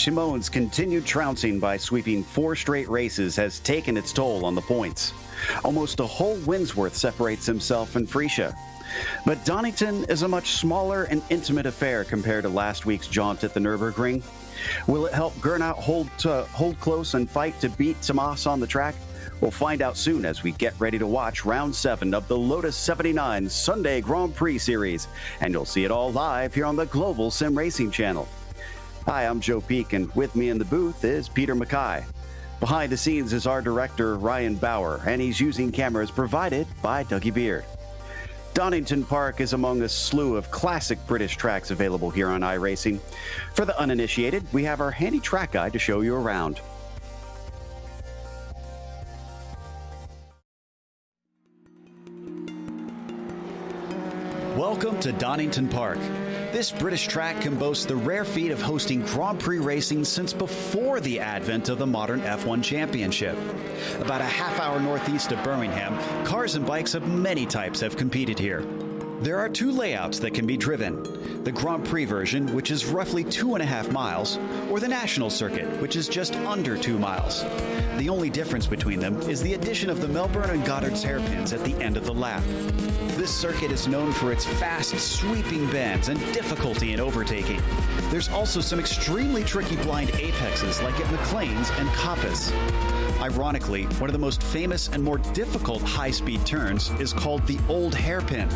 Simone's continued trouncing by sweeping 4 straight races has taken its toll on the points. Almost a whole wind's worth separates himself and Freesia. But Donington is a much smaller and intimate affair compared to last week's jaunt at the Nürburgring. Will it help Gernot hold close and fight to beat Tomas on the track? We'll find out soon as we get ready to watch Round 7 of the Lotus 79 Sunday Grand Prix Series. And you'll see it all live here on the Global SimRacing Channel. Hi, I'm Joe Peak, and with me in the booth is Peter Mackay. Behind the scenes is our director, Ryan Bauer, and he's using cameras provided by Dougie Beard. Donington Park is among a slew of classic British tracks available here on iRacing. For the uninitiated, we have our handy track guide to show you around. Welcome to Donington Park. This British track can boast the rare feat of hosting Grand Prix racing since before the advent of the modern F1 Championship. About a half-hour northeast of Birmingham, cars and bikes of many types have competed here. There are 2 layouts that can be driven: the Grand Prix version, which is roughly 2.5 miles, or the National Circuit, which is just under 2 miles. The only difference between them is the addition of the Melbourne and Goddard's hairpins at the end of the lap. This circuit is known for its fast, sweeping bends and difficulty in overtaking. There's also some extremely tricky blind apexes like at McLean's and Coppice. Ironically, one of the most famous and more difficult high-speed turns is called the Old Hairpin.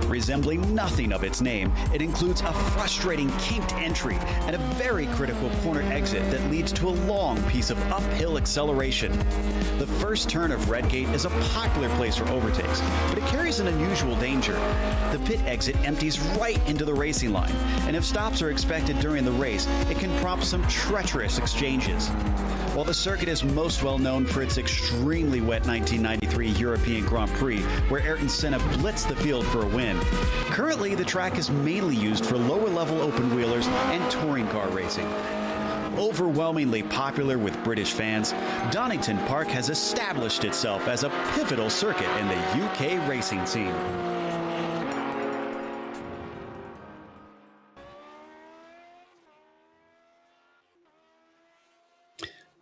Resembling nothing of its name, it includes a frustrating kinked entry and a very critical corner exit that leads to a long piece of uphill acceleration. The first turn of Redgate is a popular place for overtakes, but it carries an unusual danger. The pit exit empties right into the racing line, and if stops are expected during the race, it can prompt some treacherous exchanges. While the circuit is most well known for its extremely wet 1993 European Grand Prix, where Ayrton Senna blitzed the field for a win, currently the track is mainly used for lower-level open-wheelers and touring car racing. Overwhelmingly popular with British fans, Donington Park has established itself as a pivotal circuit in the UK racing scene.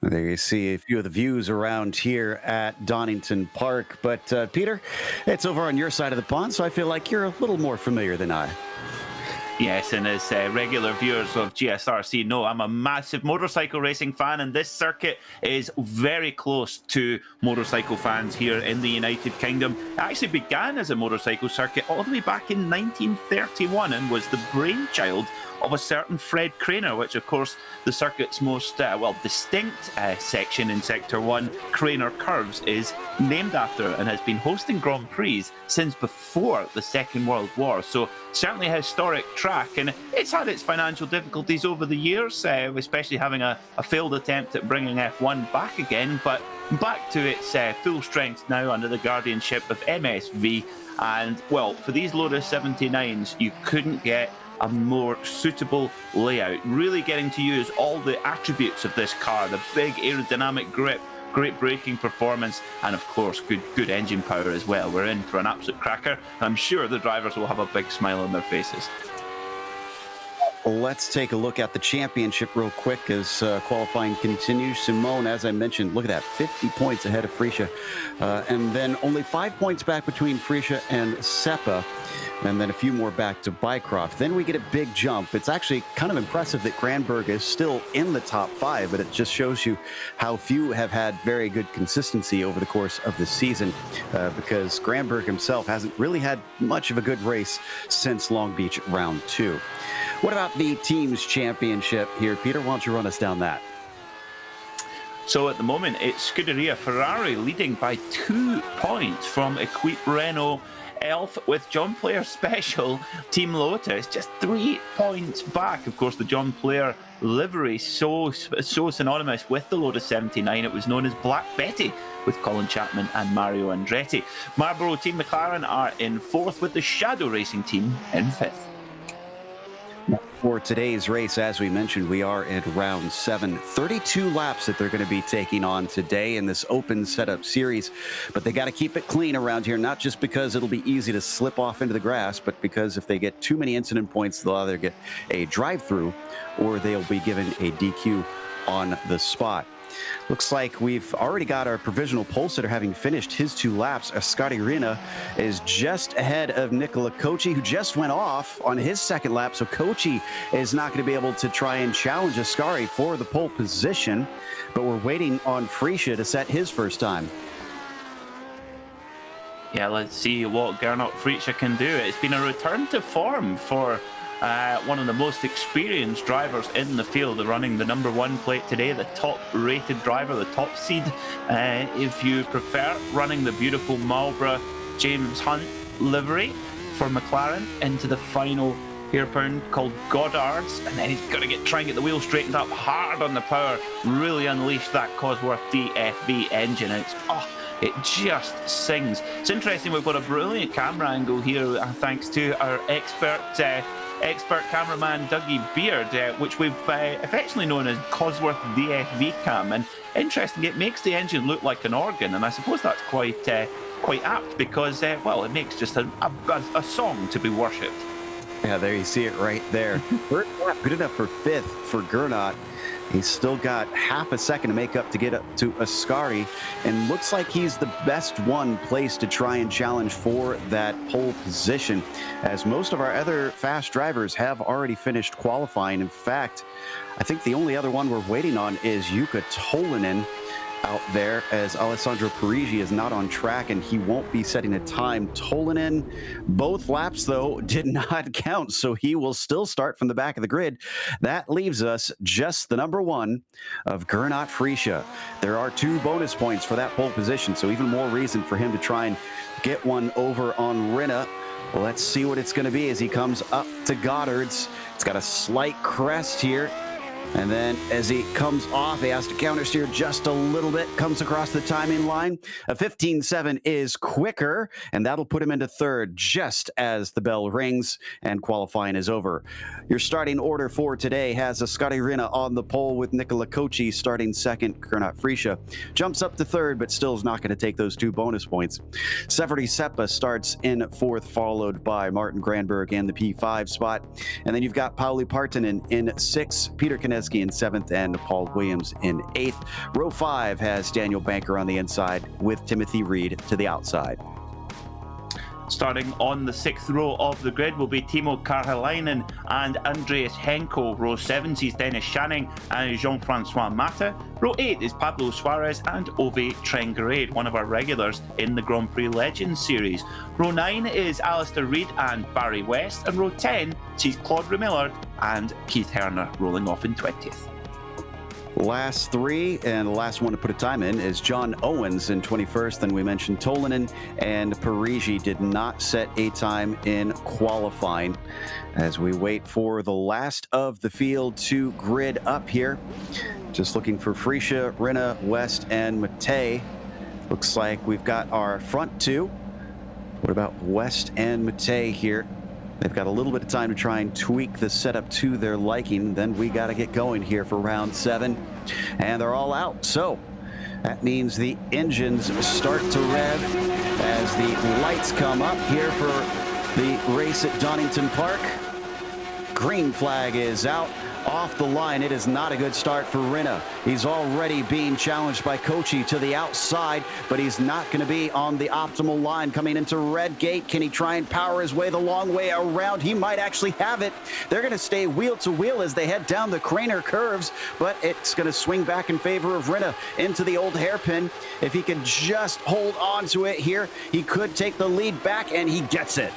There you see a few of the views around here at Donington Park. But Peter, it's over on your side of the pond, so I feel like you're a little more familiar than I. Yes, and as regular viewers of GSRC know, I'm a massive motorcycle racing fan, and this circuit is very close to motorcycle fans here in the United Kingdom. It actually began as a motorcycle circuit all the way back in 1931 and was the brainchild of a certain Fred Craner, which of course the circuit's most distinct section in Sector 1, Craner Curves, is named after and has been hosting Grand Prix since before the Second World War. So certainly a historic track, and it's had its financial difficulties over the years, especially having a failed attempt at bringing F1 back again, but back to its full strength now under the guardianship of MSV. And well, for these Lotus 79s, you couldn't get a more suitable layout, really getting to use all the attributes of this car: the big aerodynamic grip, great braking performance, and of course good engine power as well. We're in for an absolute cracker. I'm sure the drivers will have a big smile on their faces. Let's take a look at the championship real quick as qualifying continues. Simone, as I mentioned, look at that, 50 points ahead of Freesia. And then only 5 points back between Freesia and Seppa, and then a few more back to Bycroft. Then we get a big jump. It's actually kind of impressive that Granberg is still in the top 5, but it just shows you how few have had very good consistency over the course of the season, because Granberg himself hasn't really had much of a good race since Long Beach Round 2. What about the team's championship here, Peter? Why don't you run us down that? So at the moment, it's Scuderia Ferrari leading by 2 points from Equipe Renault Elf, with John Player Special Team Lotus just 3 points back. Of course, the John Player livery so synonymous with the Lotus 79, it was known as Black Betty, with Colin Chapman and Mario Andretti. Marlboro Team McLaren are in 4th, with the Shadow Racing Team in 5th. for today's race. As we mentioned, we are at round 7. 32 laps that they're going to be taking on today in this open setup series. But they got to keep it clean around here, not just because it'll be easy to slip off into the grass, but because if they get too many incident points, they'll either get a drive-through or they'll be given a DQ on the spot. Looks like we've already got our provisional pole sitter having finished his 2 laps. Scotty Rina is just ahead of Nicola Kochi, who just went off on his 2nd lap. So Kochi is not going to be able to try and challenge Ascari for the pole position. But we're waiting on Freesia to set his first time. Yeah, let's see what Gernot Freesia can do. It's been a return to form for one of the most experienced drivers in the field, running the #1 plate today, the top-rated driver, the top seed, if you prefer, running the beautiful Marlborough James Hunt livery for McLaren into the final hairpin called Goddard's, and then he's got to try and get the wheel straightened up hard on the power, really unleash that Cosworth DFB engine. It just sings. It's interesting, we've got a brilliant camera angle here thanks to our expert cameraman Dougie Beard, which we've affectionately known as Cosworth DFV Cam. And interesting, it makes the engine look like an organ, and I suppose that's quite apt because, well, it makes just a song to be worshipped. Yeah, there you see it right there. Good enough for 5th for Gernot. He's still got half a second to make up to get up to Ascari, and looks like he's the best one placed to try and challenge for that pole position, as most of our other fast drivers have already finished qualifying. In fact, I think the only other one we're waiting on is Jukka Tolinen out there, as Alessandro Parigi is not on track and he won't be setting a time. Tolinen, both laps though did not count, so he will still start from the back of the grid. That leaves us just the #1 of Gernot Freesia. There are 2 bonus points for that pole position, so even more reason for him to try and get one over on Rinna. Well, let's see what it's going to be as he comes up to Goddard's. It's got a slight crest here. And then as he comes off, he has to counter steer just a little bit, comes across the timing line. A 15.7 is quicker, and that'll put him into 3rd just as the bell rings and qualifying is over. Your starting order for today has Scotty Rina on the pole with Nicola Kochi starting 2nd. Gernot Freesia jumps up to 3rd, but still is not going to take those 2 bonus points. Severdy Seppa starts in 4th, followed by Martin Granberg in the P5 spot. And then you've got Pauli Partanen in 6th, Peter Kines in 7th, and Paul Williams in 8th. Row 5 has Daniel Banker on the inside with Timothy Reed to the outside. Starting on the 6th row of the grid will be Timo Karhalainen and Andreas Henkel. Row 7 sees Dennis Shanning and Jean-Francois Mata. Row 8 is Pablo Suarez and Ove Trengarade, one of our regulars in the Grand Prix Legends series. Row 9 is Alistair Reed and Barry West. And row 10 sees Claude Remillard and Keith Herner rolling off in 20th. Last 3, and the last one to put a time in is John Owens in 21st. Then we mentioned Tolinen and Parigi did not set a time in qualifying. As we wait for the last of the field to grid up here, just looking for Freesia, Rinna, West, and Matei. Looks like we've got our front 2. What about West and Matei here? They've got a little bit of time to try and tweak the setup to their liking. Then we got to get going here for round 7. And they're all out. So that means the engines start to rev as the lights come up here for the race at Donington Park. Green flag is out. Off the line, it is not a good start for Rinna. He's already being challenged by Kochi to the outside, but he's not going to be on the optimal line coming into Red Gate. Can he try and power his way the long way around? He might actually have it. They're going to stay wheel to wheel as they head down the Craner curves, but it's going to swing back in favor of Rinna into the old hairpin. If he can just hold on to it here, he could take the lead back, and he gets it.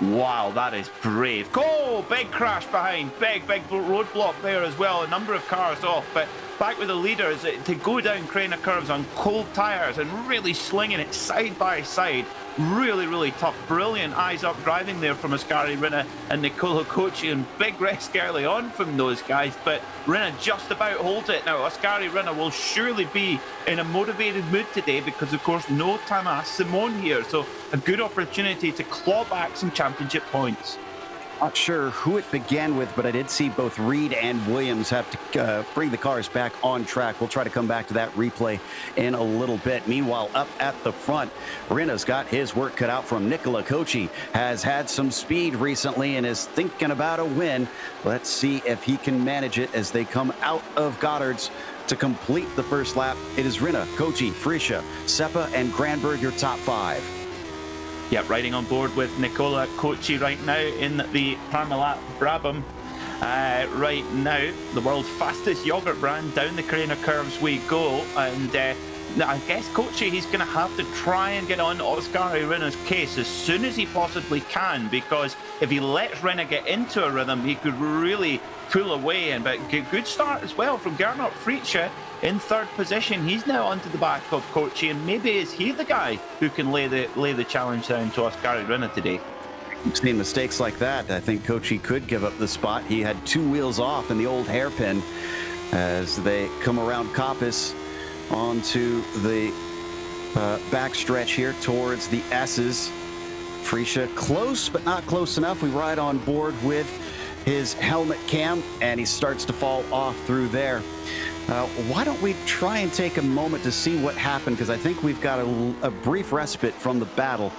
Wow, that is brave. Oh, big crash behind. Big roadblock there as well. A number of cars off, but back with the leaders to go down Craner curves on cold tyres and really slinging it side by side. Really tough. Brilliant eyes up driving there from Ascari Rinna and Nicola Kochi, and big risk early on from those guys, but Rinna just about holds it. Now, Ascari Rinna will surely be in a motivated mood today because, of course, no Thomas Simon here, so a good opportunity to claw back some championship points. Not sure who it began with, but I did see both Reed and Williams have to bring the cars back on track. We'll try to come back to that replay in a little bit. Meanwhile, up at the front, Rinna's got his work cut out from Nicola Kochi. Has had some speed recently and is thinking about a win. Let's see if he can manage it as they come out of Goddard's to complete the first lap. It is Rinna, Kochi, Friscia, Seppa, and Granberg, your top 5. Yep, riding on board with Nicola Kochi right now in the Parmalat Brabham. Right now, the world's fastest yogurt brand, down the Carrera curves we go. And I guess Kochi, he's going to have to try and get on Oskari Rinna's case as soon as he possibly can, because if he lets Rinna get into a rhythm, he could really pull away. But good start as well from Gernot Fritsch in 3rd position. He's now onto the back of Kochi, and maybe is he the guy who can lay the challenge down to Oskari Rinna today. We've seen mistakes like that. I think Kochi could give up the spot. He had 2 wheels off in the old hairpin as they come around Coppice onto the backstretch here towards the S's. Friscia close, but not close enough. We ride on board with his helmet cam, and he starts to fall off through there. Why don't we try and take a moment to see what happened, because I think we've got a brief respite from the battle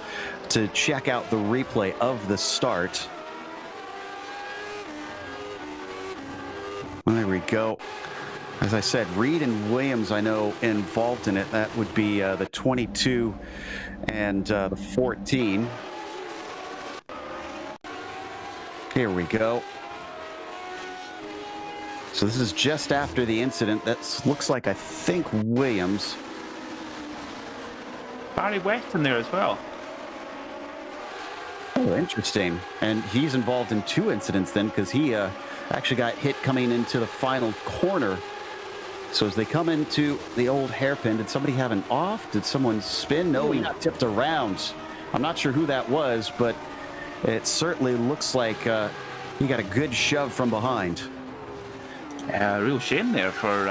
to check out the replay of the start. Well, there we go. As I said, Reed and Williams, I know, involved in it. That would be the 22 and the 14. Here we go. So this is just after the incident. That looks like, I think, Williams. Barry West in there as well. Oh, interesting. And he's involved in 2 incidents then, because he actually got hit coming into the final corner. So as they come into the old hairpin, did somebody have an off? Did someone spin? No, he got tipped around. I'm not sure who that was, but it certainly looks like he got a good shove from behind. Real shame there for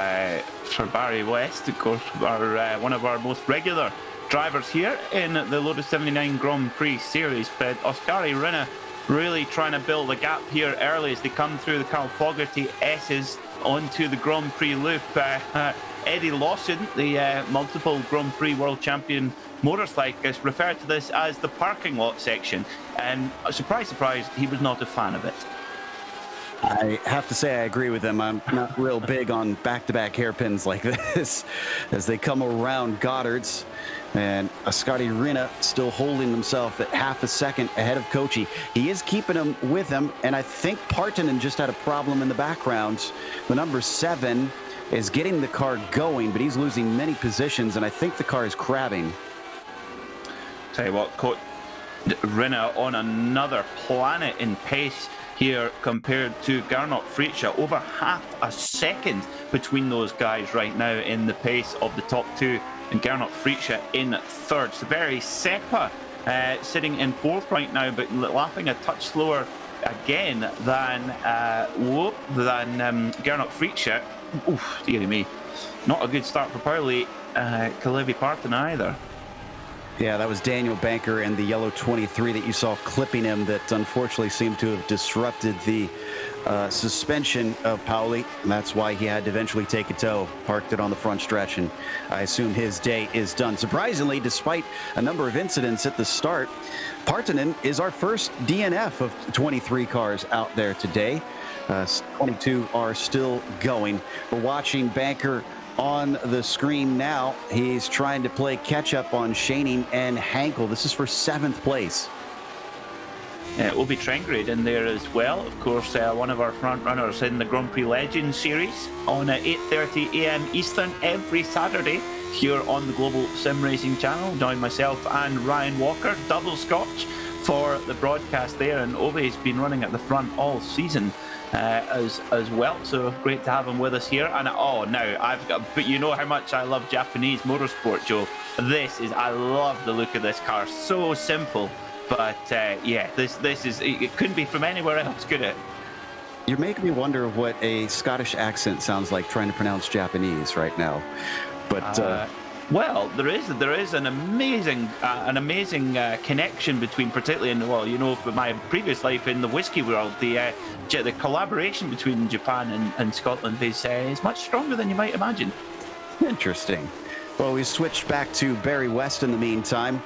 Barry West, of course, one of our most regular drivers here in the Lotus 79 Grand Prix series. But Oskari Rinna really trying to build a gap here early as they come through the Carl Fogarty S's onto the Grand Prix loop. Eddie Lawson, the multiple Grand Prix world champion motorcyclist, referred to this as the parking lot section, and surprise, surprise, he was not a fan of it. I have to say I agree with him. I'm not real big on back-to-back hairpins like this as they come around Goddard's. And Oskari Rinna still holding himself at half a second ahead of Kochi. He is keeping him with him, and I think Partanen just had a problem in the background. The number 7 is getting the car going, but he's losing many positions, and I think the car is crabbing. Tell you what, Rinna on another planet in pace here compared to Gernot Fritsch. Over half a second between those guys right now in the pace of the top 2, and Gernot Fritsch in 3rd. Severi Seppa sitting in 4th right now, but lapping a touch slower again than Gernot Fritsch. Oof, dearie me. Not a good start for Pauli Kalevi Partanen either. Yeah, that was Daniel Banker and the yellow 23 that you saw clipping him that unfortunately seemed to have disrupted the suspension of Pauli. And that's why he had to eventually take a tow, parked it on the front stretch, and I assume his day is done. Surprisingly, despite a number of incidents at the start, Partanen is our first DNF of 23 cars out there today. 22 are still going. We're watching Banker on the screen now. He's trying to play catch up on Schoening and Hankel. This is for 7th place. Obi Trengrade in there as well, of course, one of our front runners in the Grand Prix Legends series on 8:30 a.m. Eastern every Saturday here on the Global SimRacing Channel. Join myself and Ryan Walker, double scotch for the broadcast there, and Obi's been running at the front all season as well, so great to have him with us here. And but you know how much I love Japanese motorsport, Joe. I love the look of this car. So simple, but this is, it couldn't be from anywhere else, could it? You're making me wonder what a Scottish accent sounds like trying to pronounce Japanese right now. But Well, there is an amazing connection between, particularly in, well, you know, with my previous life in the whiskey world, the collaboration between Japan and Scotland is much stronger than you might imagine. Interesting. Well, we switched back to Barry West in the meantime.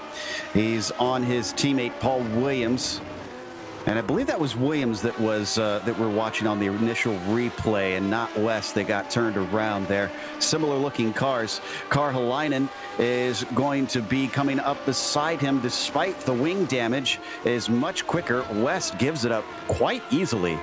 He's on his teammate Paul Williams. And I believe that was Williams that we're watching on the initial replay, and not West. They got turned around there. Similar looking cars. Karhalainen is going to be coming up beside him despite the wing damage. Is much quicker. West gives it up quite easily.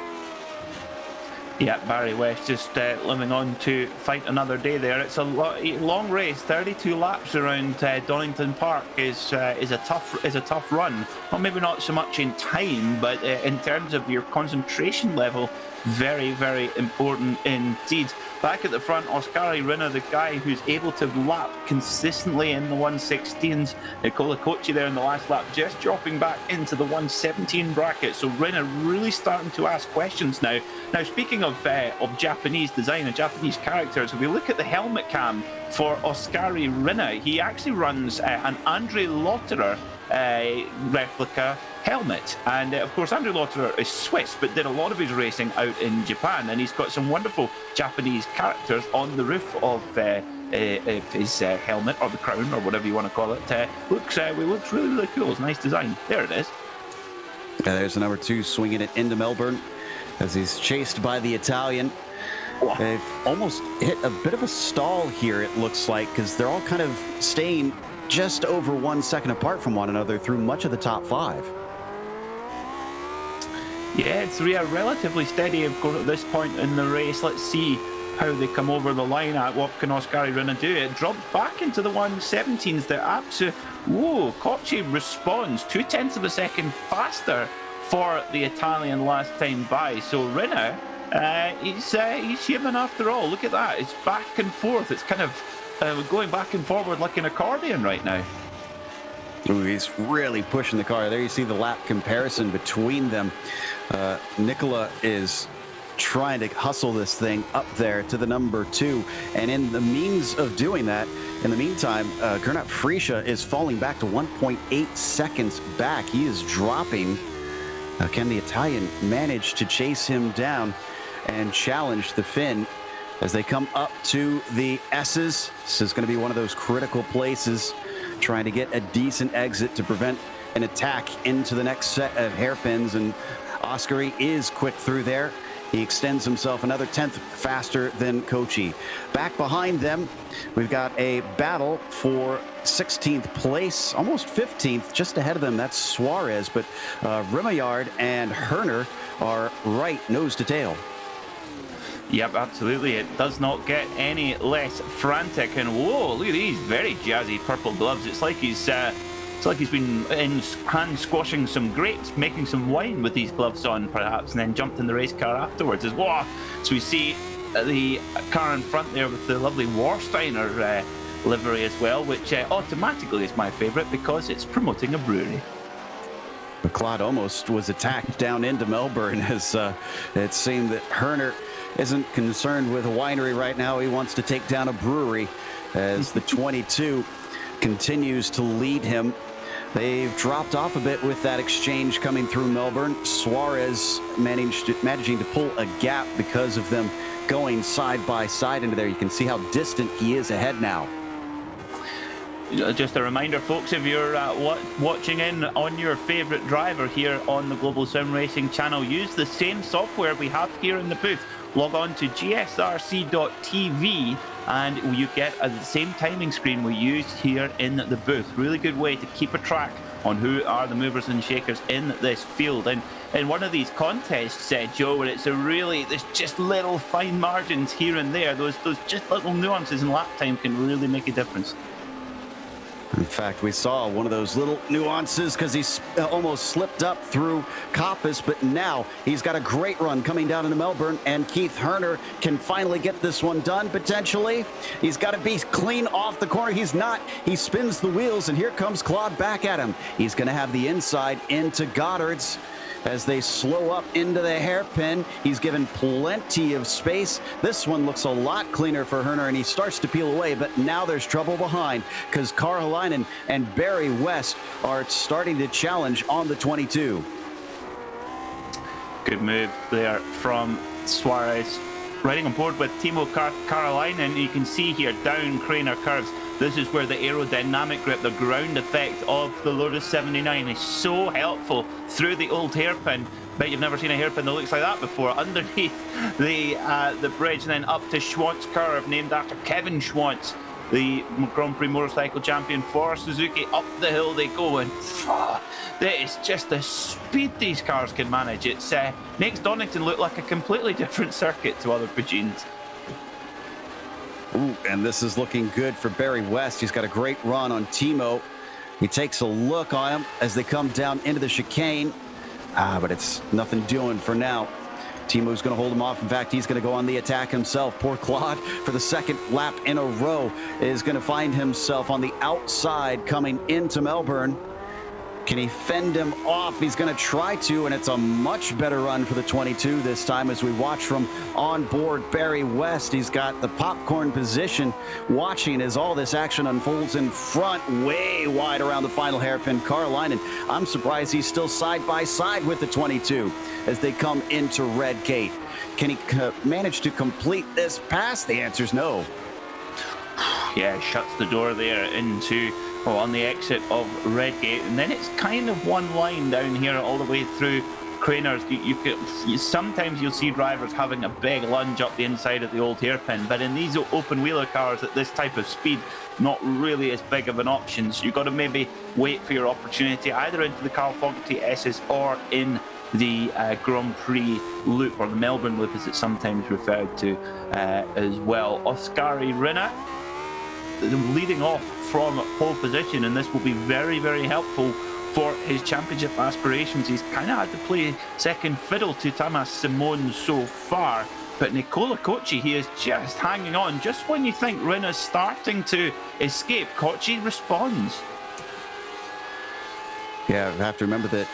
Yeah, Barry West just living on to fight another day there. It's a long race. 32 laps around Donington Park is a tough run. Well, maybe not so much in time, but in terms of your concentration level, very, very important indeed. Back at the front, Oskari Rinne, the guy who's able to lap consistently in the 116s. Nicola Kochi there in the last lap, just dropping back into the 117 bracket. So Rinne really starting to ask questions now. Now, speaking of Japanese design and Japanese characters, if we look at the helmet cam for Oskari Rinne, he actually runs an Andre Lotterer replica helmet, and of course Andrew Lotterer is Swiss but did a lot of his racing out in Japan, and he's got some wonderful Japanese characters on the roof of his helmet, or the crown, or whatever you want to call it. Looks really, really cool. It's a nice design. There it is. Yeah, there's the number 2 swinging it into Melbourne as he's chased by the Italian. They've almost hit a bit of a stall here, it looks like, because they're all kind of staying just over 1 second apart from one another through much of the top 5. Yeah, it's relatively steady, of course, at this point in the race. Let's see how they come over the line at. What can Oskari Rinne do? It drops back into the 117s. The absolute... Whoa, Kochi responds 0.2 of a second faster for the Italian last time by. So Rinne, he's human after all. Look at that. It's back and forth. It's kind of going back and forward like an accordion right now. Ooh, he's really pushing the car. There you see the lap comparison between them. Nicola is trying to hustle this thing up there to the number 2. And in the means of doing that, in the meantime, Gernot Frische is falling back to 1.8 seconds back. He is dropping. Can the Italian manage to chase him down and challenge the Finn as they come up to the S's? This is going to be one of those critical places, trying to get a decent exit to prevent an attack into the next set of hairpins, and Oskari is quick through there. He extends himself another 10th faster than Kochi. Back behind them, we've got a battle for 16th place, almost 15th, just ahead of them. That's Suarez, but Rimmeyaard and Herner are right nose to tail. Yep, absolutely. It does not get any less frantic. And whoa, look at these very jazzy purple gloves. It's like he's been in hand squashing some grapes, making some wine with these gloves on, perhaps, and then jumped in the race car afterwards. Whoa! So we see the car in front there with the lovely Warsteiner livery as well, which automatically is my favourite because it's promoting a brewery. McLeod almost was attacked down into Melbourne as it seemed that Herner isn't concerned with a winery right now. He wants to take down a brewery as the 22 continues to lead him. They've dropped off a bit with that exchange coming through Melbourne. Suarez managing to pull a gap because of them going side by side into there. You can see how distant he is ahead now. Just a reminder, folks, if you're watching in on your favourite driver here on the Global SimRacing Channel, use the same software we have here in the booth. Log on to gsrc.tv and you get the same timing screen we use here in the booth. Really good way to keep a track on who are the movers and shakers in this field. And in one of these contests, Joe, where there's just little fine margins here and there, those just little nuances in lap time can really make a difference. In fact, we saw one of those little nuances because he almost slipped up through Coppice, but now he's got a great run coming down into Melbourne, and Keith Herner can finally get this one done, potentially. He's got to be clean off the corner. He's not. He spins the wheels, and here comes Claude back at him. He's going to have the inside into Goddard's. as they slow up into the hairpin. He's given plenty of space. This one looks a lot cleaner for Herner, and he starts to peel away, but now there's trouble behind because Karjalainen and Barry West are starting to challenge on the 22. Good move there from Suarez. Riding on board with Timo Karjalainen, you can see here down Craner curves. This is where the aerodynamic grip, the ground effect of the Lotus 79 is so helpful through the old hairpin. Bet you've never seen a hairpin that looks like that before. Underneath the bridge, and then up to Schwantz curve, named after Kevin Schwantz, the Grand Prix motorcycle champion for Suzuki. Up the hill they go, and that is just the speed these cars can manage. It makes Donington look like a completely different circuit to other Pagines. Ooh, and this is looking good for Barry West. He's got a great run on Timo. He takes a look on him as they come down into the chicane. But it's nothing doing for now. Timo's going to hold him off. In fact, he's going to go on the attack himself. Poor Claude, for the second lap in a row, is going to find himself on the outside coming into Melbourne. Can he fend him off? He's going to try to, and it's a much better run for the 22 this time as we watch from on board Barry West. He's got the popcorn position, watching as all this action unfolds in front, way wide around the final hairpin. Karjalainen, I'm surprised he's still side by side with the 22 as they come into Red Gate. Can he manage to complete this pass? The answer is no. Yeah, shuts the door there into on the exit of Redgate, and then it's kind of one line down here all the way through Craners. Sometimes you'll see drivers having a big lunge up the inside of the old hairpin, but in these open wheeler cars at this type of speed, not really as big of an option. So you've got to maybe wait for your opportunity either into the Carl Fogarty S's or in the Grand Prix loop, or the Melbourne loop as it's sometimes referred to as well. Oskari Rinne leading off from pole position, and this will be very, very helpful for his championship aspirations. He's kind of had to play second fiddle to Thomas Simon so far, but Nicola Cocci, he is just hanging on. Just when you think Rinne's starting to escape, Cocci responds. Yeah, I have to remember that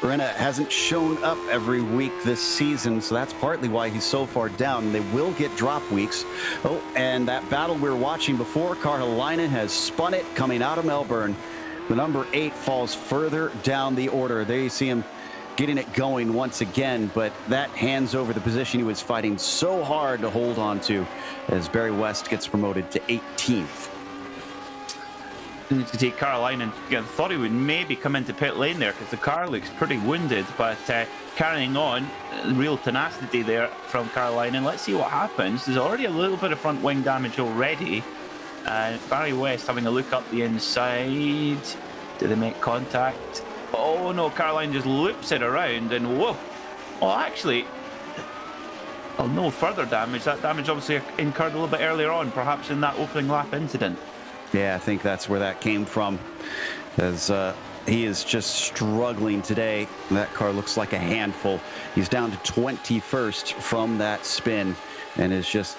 Rinne hasn't shown up every week this season, so that's partly why he's so far down. They will get drop weeks. Oh, and that battle we were watching before, Karjalainen has spun it coming out of Melbourne. The number 8 falls further down the order. There you see him getting it going once again, but that hands over the position he was fighting so hard to hold on to as Barry West gets promoted to 18th. To take Karjalainen, thought he would maybe come into pit lane there because the car looks pretty wounded, but carrying on, real tenacity there from Karjalainen. Let's see what happens. There's already a little bit of front wing damage already. Barry West having a look up the inside. Do they make contact? Oh no, Karjalainen just loops it around, and whoa. Well, actually, no further damage. That damage obviously incurred a little bit earlier on, perhaps in that opening lap incident. Yeah, I think that's where that came from, as he is just struggling today. That car looks like a handful. He's down to 21st from that spin and is just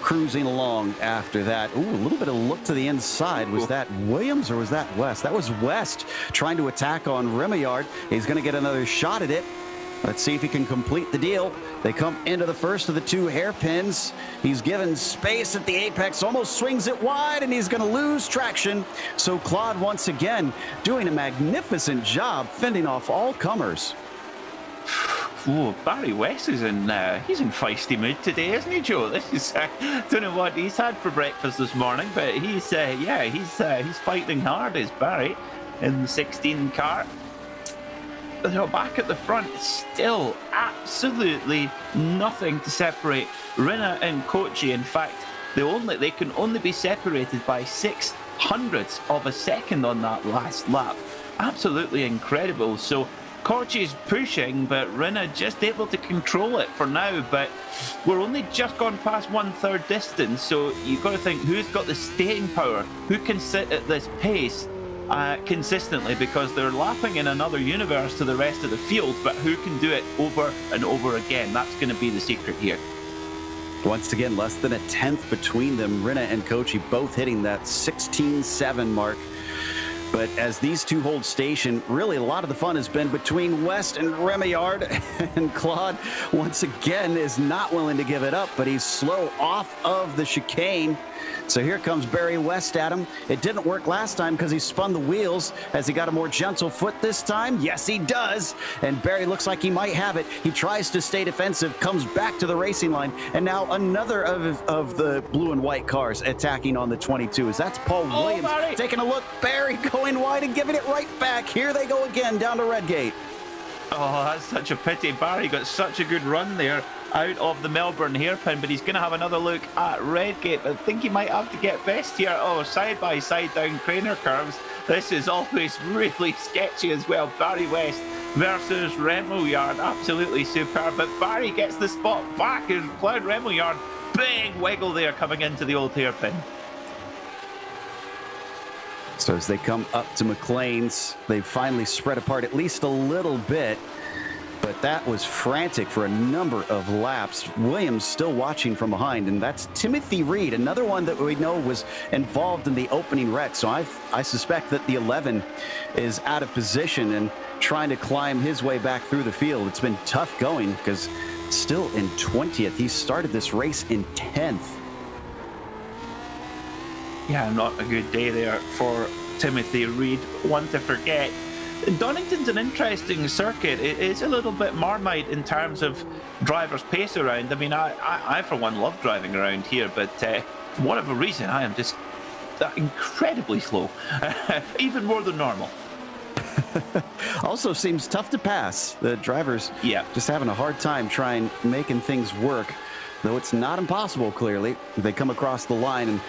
cruising along after that. Ooh, a little bit of look to the inside. Was that Williams or was that West? That was West trying to attack on Rimmejaard. He's going to get another shot at it. Let's see if he can complete the deal. They come into the first of the 2 hairpins. He's given space at the apex, almost swings it wide, and he's going to lose traction. So Claude once again doing a magnificent job fending off all comers. Ooh, Barry West is he's in feisty mood today, isn't he, Joe? This is don't know what he's had for breakfast this morning, but he's fighting hard, is Barry in the 16 car. Back at the front, still absolutely nothing to separate Rinne and Cocci. In fact, they can only be separated by 0.06 of a second on that last lap. Absolutely incredible. So Cocci's pushing, but Rinne just able to control it for now. But we're only just gone past 1/3 distance, so you've got to think who's got the staying power, who can sit at this pace consistently, because they're lapping in another universe to the rest of the field, but who can do it over and over again? That's going to be the secret here. Once again, less than a 1/10 between them. Rinne and Cocci both hitting that 16.7 mark. But as these two hold station, really a lot of the fun has been between West and Remillard. And Claude, once again, is not willing to give it up, but he's slow off of the chicane. So here comes Barry West at him. It didn't work last time because he spun the wheels. Has he got a more gentle foot this time? Yes, he does. And Barry looks like he might have it. He tries to stay defensive, comes back to the racing line, and now another of the blue and white cars attacking on the 22s. That's Paul Williams Barry. Taking a look. Barry going wide and giving it right back. Here they go again down to Redgate. Oh, that's such a pity. Barry got such a good run there out of the Melbourne hairpin, but he's going to have another look at Redgate. I think he might have to get best here. Oh, side-by-side down Craner curves. This is always really sketchy as well. Barry West versus Remillard. Absolutely superb. But Barry gets the spot back as Cloud Remillard. Big wiggle there coming into the old hairpin. So as they come up to McLean's, they finally spread apart at least a little bit. But that was frantic for a number of laps. Williams still watching from behind, and that's Timothy Reed, another one that we know was involved in the opening wreck. So I suspect that the 11 is out of position and trying to climb his way back through the field. It's been tough going because still in 20th. He started this race in 10th. Yeah, not a good day there for Timothy Reed. One to forget. Donington's an interesting circuit. It is a little bit Marmite in terms of driver's pace around. I mean, I for one love driving around here, but for whatever reason, I am just incredibly slow, even more than normal. Also seems tough to pass. The drivers just having a hard time making things work, though it's not impossible, clearly. They come across the line and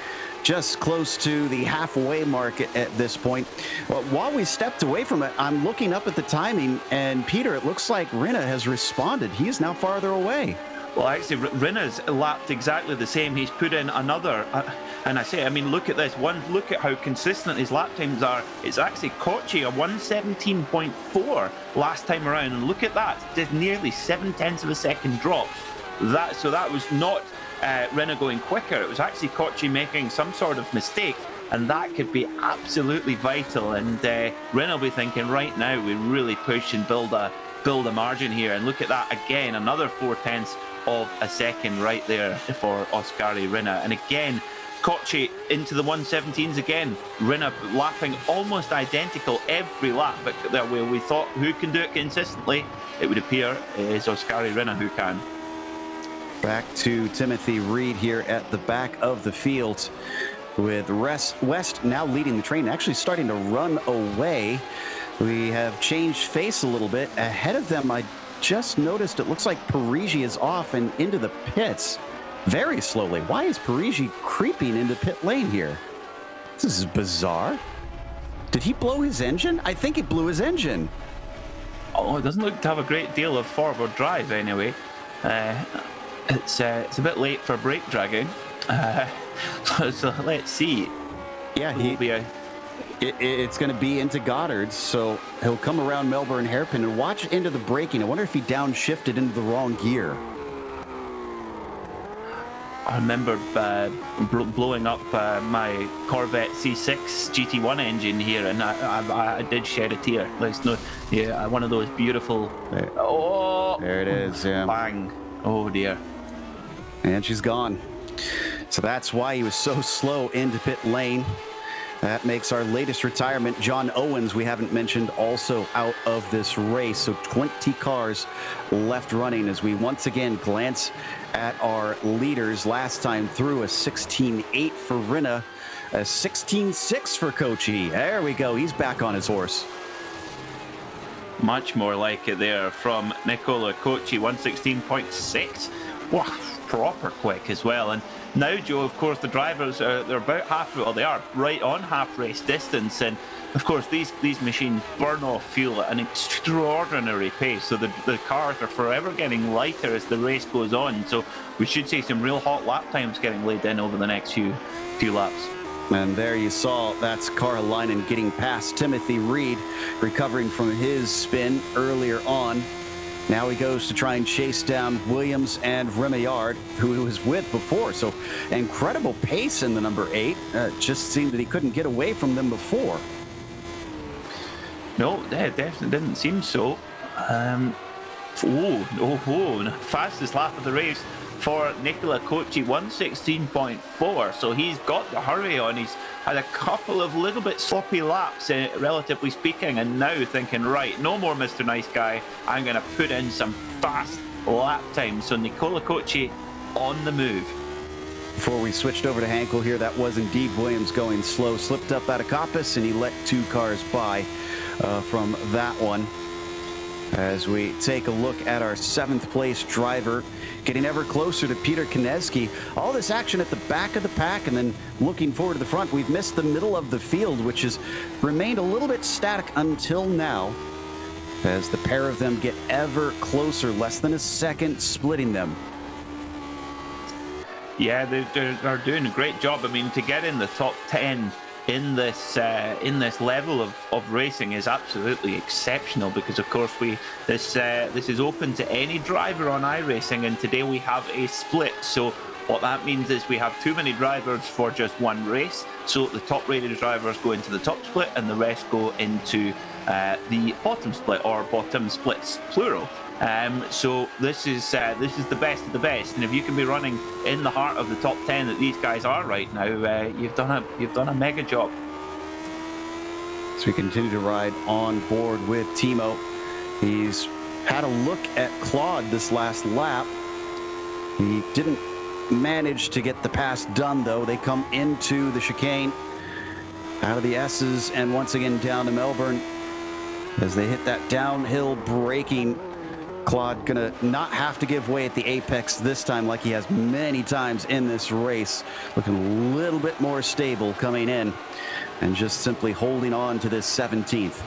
just close to the halfway mark at this point. Well, while we stepped away from it, I'm looking up at the timing, and Peter, it looks like Rinna has responded. He is now farther away. Well, actually, Rinna's lapped exactly the same. He's put in another, and I mean, look at this. Look at how consistent his lap times are. It's actually Kochi, a 1:17.4 last time around, and look at that. Just nearly 0.7 of a second drop. So that was not Rinna going quicker. It was actually Kochi making some sort of mistake, and that could be absolutely vital. And Rinna will be thinking, right now we really push and build a margin here. And look at that again, another 0.4 of a second right there for Oskari Rinna. And again, Kochi into the 1:17s again. Rinna lapping almost identical every lap, but where we thought who can do it consistently, it would appear is Oskari Rinna who can. Back to Timothy Reed here at the back of the field, with West now leading the train, actually starting to run away. We have changed face a little bit. Ahead of them, I just noticed it looks like Parigi is off and into the pits very slowly. Why is Parigi creeping into pit lane here? This is bizarre. Did he blow his engine? I think he blew his engine. Oh, it doesn't look to have a great deal of forward drive anyway. It's a bit late for brake dragging, so let's see. Yeah, it's going to be into Goddard's, so he'll come around Melbourne hairpin and watch into the braking. I wonder if he downshifted into the wrong gear. I remember blowing up my Corvette C6 GT1 engine here, and I did shed a tear. One of those beautiful. There it is. Yeah. Bang! Oh dear. And she's gone. So that's why he was so slow into pit lane. That makes our latest retirement, John Owens, we haven't mentioned, also out of this race. So 20 cars left running as we once again glance at our leaders. Last time through, a 16.8 for Rinna, a 16.6 for Kochi. There we go. He's back on his horse. Much more like it there from Nicola Kochi, 1:16.6. Wow, proper quick as well. And now, Joe, of course, the drivers they're about they are right on half race distance, and of course these machines burn off fuel at an extraordinary pace. So the cars are forever getting lighter as the race goes on. So we should see some real hot lap times getting laid in over the next few laps. And there you saw, that's Karjalainen getting past Timothy Reed, recovering from his spin earlier on. Now he goes to try and chase down Williams and Remillard, who he was with before. So incredible pace in the number 8. Just seemed that he couldn't get away from them before. No, that definitely didn't seem so. Fastest lap of the race for Nicola Cocci, 1:16.4. So he's got the hurry on. He's had a couple of little bit sloppy laps, relatively speaking, and now thinking, right, no more Mr. Nice Guy. I'm going to put in some fast lap time. So Nicola Cocci on the move. Before we switched over to Hankel here, that was indeed Williams going slow. Slipped up out of Coppice, and he let 2 cars by from that one. As we take a look at our 7th place driver, getting ever closer to Peter Konieczny. All this action at the back of the pack, and then looking forward to the front. We've missed the middle of the field, which has remained a little bit static until now, as the pair of them get ever closer, less than a second splitting them. Yeah, they're doing a great job. I mean, to get in the top 10 in this level of racing is absolutely exceptional, because of course this is open to any driver on iRacing, and today we have a split. So what that means is we have too many drivers for just one race. So the top rated drivers go into the top split, and the rest go into the bottom split, or bottom splits plural. So this is the best of the best, and if you can be running in the heart of the top 10 that these guys are right now, you've done a mega job. So we continue to ride on board with Timo. He's had a look at Claude this last lap. He didn't manage to get the pass done, though. They come into the chicane out of the S's, and once again down to Melbourne as they hit that downhill braking. Claude gonna not have to give way at the apex this time like he has many times in this race. Looking a little bit more stable coming in, and just simply holding on to this 17th.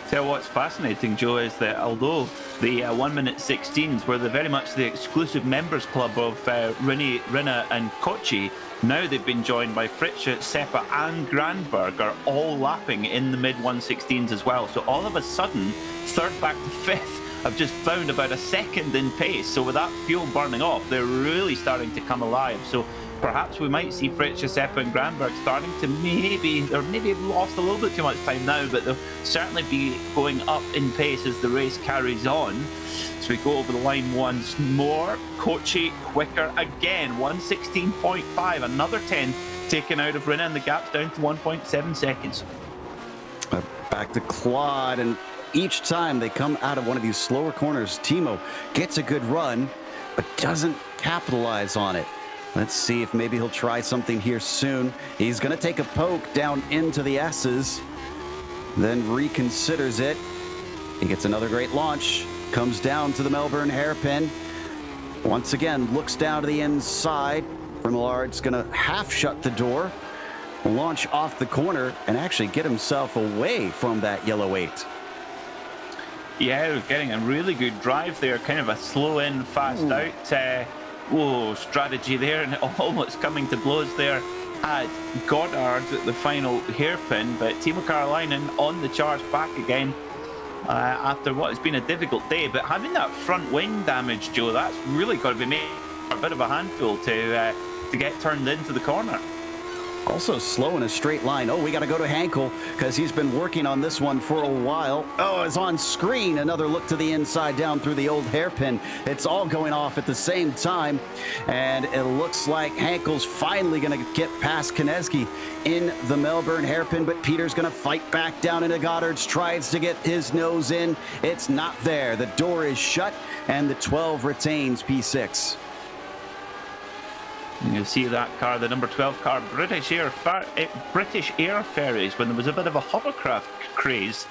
So what's fascinating, Joe, is that although the 1:16s were very much the exclusive members club of Rinne and Cocci, now they've been joined by Fritsche, Seppa and Granberg are all lapping in the mid 1:16s as well. So all of a sudden, third back to fifth have just found about a second in pace. So with that fuel burning off, they're really starting to come alive. So perhaps we might see Fritsche, Seppa and Granberg starting to maybe have lost a little bit too much time now, but they'll certainly be going up in pace as the race carries on. So we go over the line once more. Cocci quicker again, 1:16.5, another 10th taken out of Rinne, and the gap's down to 1.7 seconds. Back to Claude, and each time they come out of one of these slower corners, Timo gets a good run, but doesn't capitalize on it. Let's see if maybe he'll try something here soon. He's going to take a poke down into the S's, then reconsiders it. He gets another great launch, comes down to the Melbourne hairpin. Once again, looks down to the inside. Millard's going to half shut the door, launch off the corner, and actually get himself away from that yellow 8. Yeah, we're getting a really good drive there, kind of a slow in, fast out strategy there, and almost coming to blows there at Goddard at the final hairpin. But Timo Karolainen on the charge back again after what has been a difficult day. But having that front wing damage, Joe, that's really got to be made a bit of a handful to get turned into the corner. Also slow in a straight line. Oh, we got to go to Hankel because he's been working on this one for a while. Oh, it's on screen. Another look to the inside down through the old hairpin. It's all going off at the same time. And it looks like Hankel's finally going to get past Konieczny in the Melbourne hairpin, but Peter's going to fight back down into Goddard's, tries to get his nose in. It's not there. The door is shut, and the 12 retains P6. You see that car, the number 12 car, British Air Ferries, when there was a bit of a hovercraft craze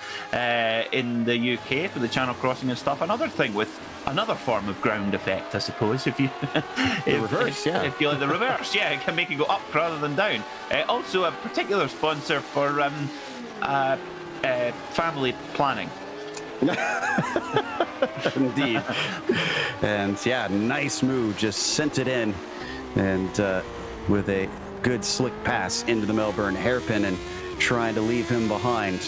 in the UK for the Channel crossing and stuff. Another thing with another form of ground effect, I suppose. If you reverse, if you like the reverse, yeah, it can make it go up rather than down. Also, a particular sponsor for family planning. Indeed. And yeah, nice move, just sent it in. And with a good slick pass into the Melbourne hairpin and trying to leave him behind.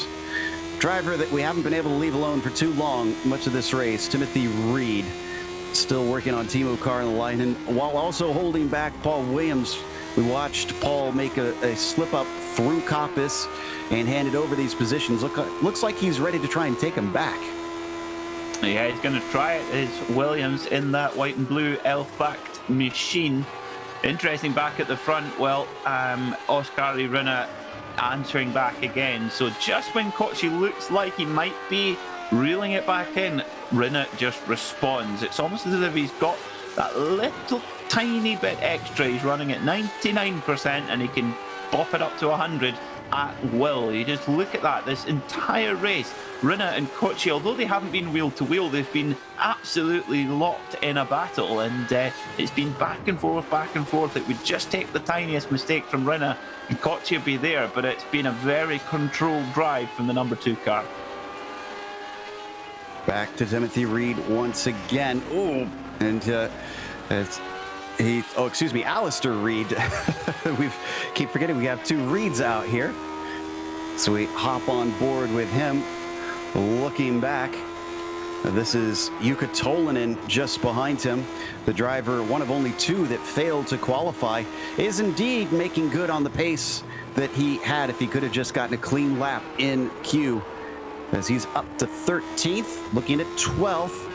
Driver that we haven't been able to leave alone for too long much of this race, Timothy Reed, still working on Timo Karolainen while also holding back Paul Williams. We watched Paul make a slip up through Coppice and handed over these positions. Looks like he's ready to try and take him back. Yeah, he's going to try it. Is Williams in that white and blue elf-backed machine. Interesting back at the front. Well, Oskari Rinne answering back again. So just when Kochi looks like he might be reeling it back in, Rinne just responds. It's almost as if he's got that little tiny bit extra. He's running at 99% and he can bop it up to 100 at will. You just look at that, this entire race, Rinne and Kochi, although they haven't been wheel to wheel, they've been absolutely locked in a battle, and it's been back and forth. It would just take the tiniest mistake from Rinne and Kochi would be there, but it's been a very controlled drive from the number 2 car. Back to Timothy Reed once again. Oh, and Alistair Reed. We keep forgetting we have 2 Reeds out here. So we hop on board with him. Looking back, this is Jukka Tolinen just behind him. The driver, one of only 2 that failed to qualify, is indeed making good on the pace that he had if he could have just gotten a clean lap in Q, as he's up to 13th, looking at 12th.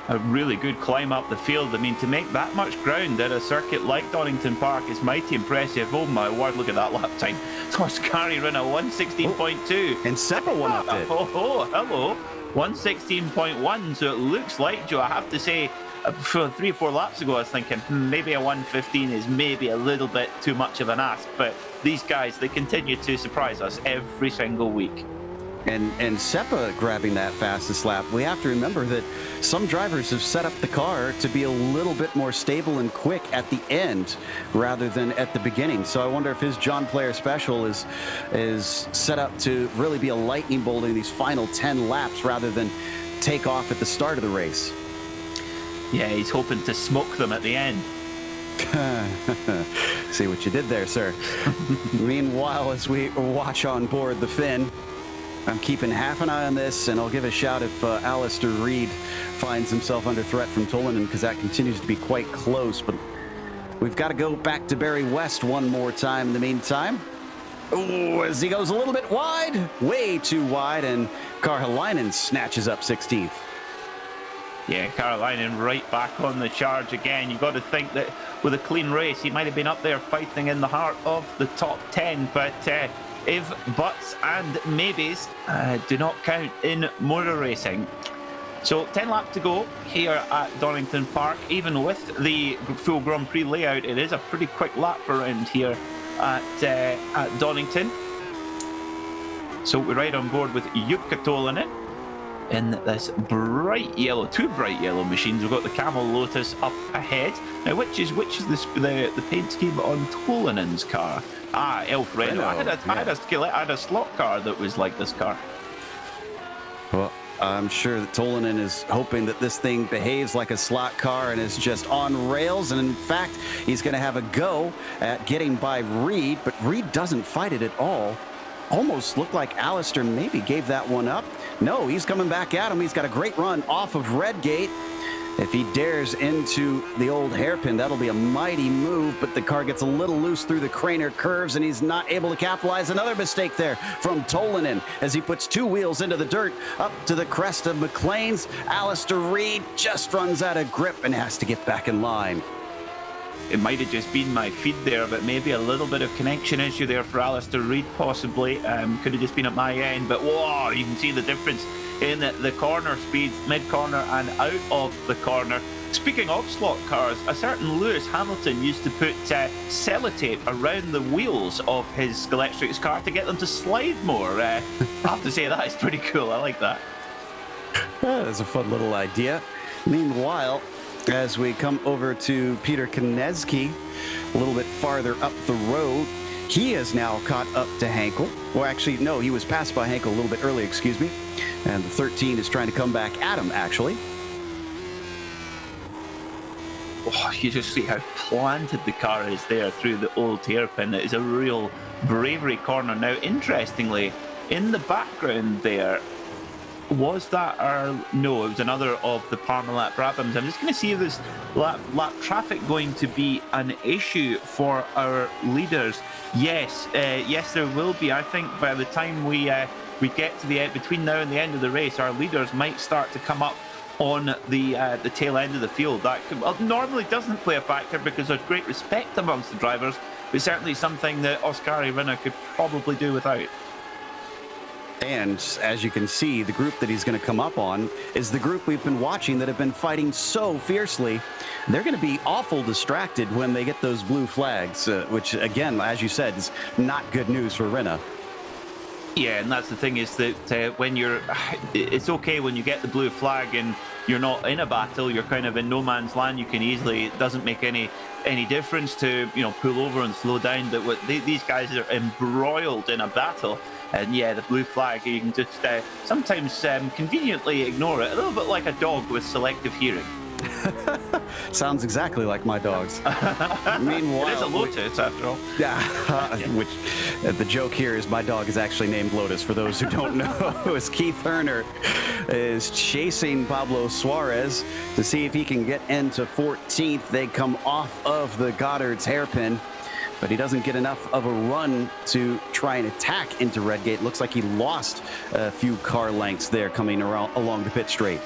A really good climb up the field. I mean, to make that much ground at a circuit like Donington Park is mighty impressive. Oh my word, look at that lap time. Oskari Rinne 116.2. And Seppa one up it. Oh, hello. 116.1. So it looks like, Joe, I have to say, for 3 or 4 laps ago, I was thinking maybe a 115 is maybe a little bit too much of an ask. But these guys, they continue to surprise us every single week. And Seppa grabbing that fastest lap. We have to remember that some drivers have set up the car to be a little bit more stable and quick at the end rather than at the beginning. So I wonder if his John Player special is set up to really be a lightning bolt in these final 10 laps rather than take off at the start of the race. Yeah, he's hoping to smoke them at the end. See what you did there, sir. Meanwhile, as we watch on board the Finn, I'm keeping half an eye on this, and I'll give a shout if Alistair Reed finds himself under threat from Tolinen, because that continues to be quite close. But we've got to go back to Barry West one more time in the meantime. Oh, as he goes a little bit wide, way too wide, and Karhalainen snatches up 16th. Yeah, Karhalainen right back on the charge again. You've got to think that with a clean race, he might have been up there fighting in the heart of the top 10, but if buts and maybes do not count in motor racing. So 10 laps to go here at Donington Park. Even with the full Grand Prix layout, it is a pretty quick lap around here at Donington. So we're right on board with Jukka Tolinen in this bright yellow, 2 bright yellow machines. We've got the Camel Lotus up ahead. Now, which is the paint scheme on Tolinen's car? Ah, Elf Renault. I had a slot car that was like this car. Well, I'm sure that Tolinen is hoping that this thing behaves like a slot car and is just on rails. And in fact, he's going to have a go at getting by Reed, but Reed doesn't fight it at all. Almost looked like Alistair maybe gave that one up. No, he's coming back at him. He's got a great run off of Redgate. If he dares into the old hairpin, that'll be a mighty move, but the car gets a little loose through the Craner curves, and he's not able to capitalize. Another mistake there from Tolinen as he puts 2 wheels into the dirt up to the crest of McLean's. Alistair Reed just runs out of grip and has to get back in line. It might have just been my feed there, but maybe a little bit of connection issue there for Alistair Reed, possibly. Could have just been at my end, but whoa, you can see the difference in the corner speeds, mid-corner and out of the corner. Speaking of slot cars, a certain Lewis Hamilton used to put sellotape around the wheels of his Electrics car to get them to slide more. I have to say, that is pretty cool. I like that. That's a fun little idea. Meanwhile, as we come over to Peter Konecki, a little bit farther up the road, he has now caught up to Hankel. Well, actually, no, he was passed by Hankel a little bit early, excuse me. And the 13 is trying to come back at him, actually. Oh, you just see how planted the car is there through the old hairpin. It is a real bravery corner. Now, interestingly, in the background there, Was that our... No, it was another of the Parmalat Brabhams. I'm just going to see if there's lap traffic going to be an issue for our leaders. Yes, yes, there will be. I think by the time we get to the end, between now and the end of the race, our leaders might start to come up on the tail end of the field. That normally doesn't play a factor because there's great respect amongst the drivers, but certainly something that Oskari Rinne could probably do without. And as you can see, the group that he's going to come up on is the group we've been watching that have been fighting so fiercely. They're going to be awful distracted when they get those blue flags, which, again, as you said, is not good news for Rinne. Yeah, and that's the thing is that when you're... It's okay when you get the blue flag and you're not in a battle, you're kind of in no man's land. You can easily... It doesn't make any difference to, pull over and slow down. But these guys are embroiled in a battle. And yeah, the blue flag, you can just sometimes conveniently ignore it. A little bit like a dog with selective hearing. Sounds exactly like my dogs. Meanwhile, it is a Lotus, after all. Yeah, which the joke here is my dog is actually named Lotus, for those who don't know. As Keith Herner is chasing Pablo Suarez to see if he can get into 14th. They come off of the Goddard's hairpin, but he doesn't get enough of a run to try and attack into Redgate. Looks like he lost a few car lengths there coming around along the pit straight.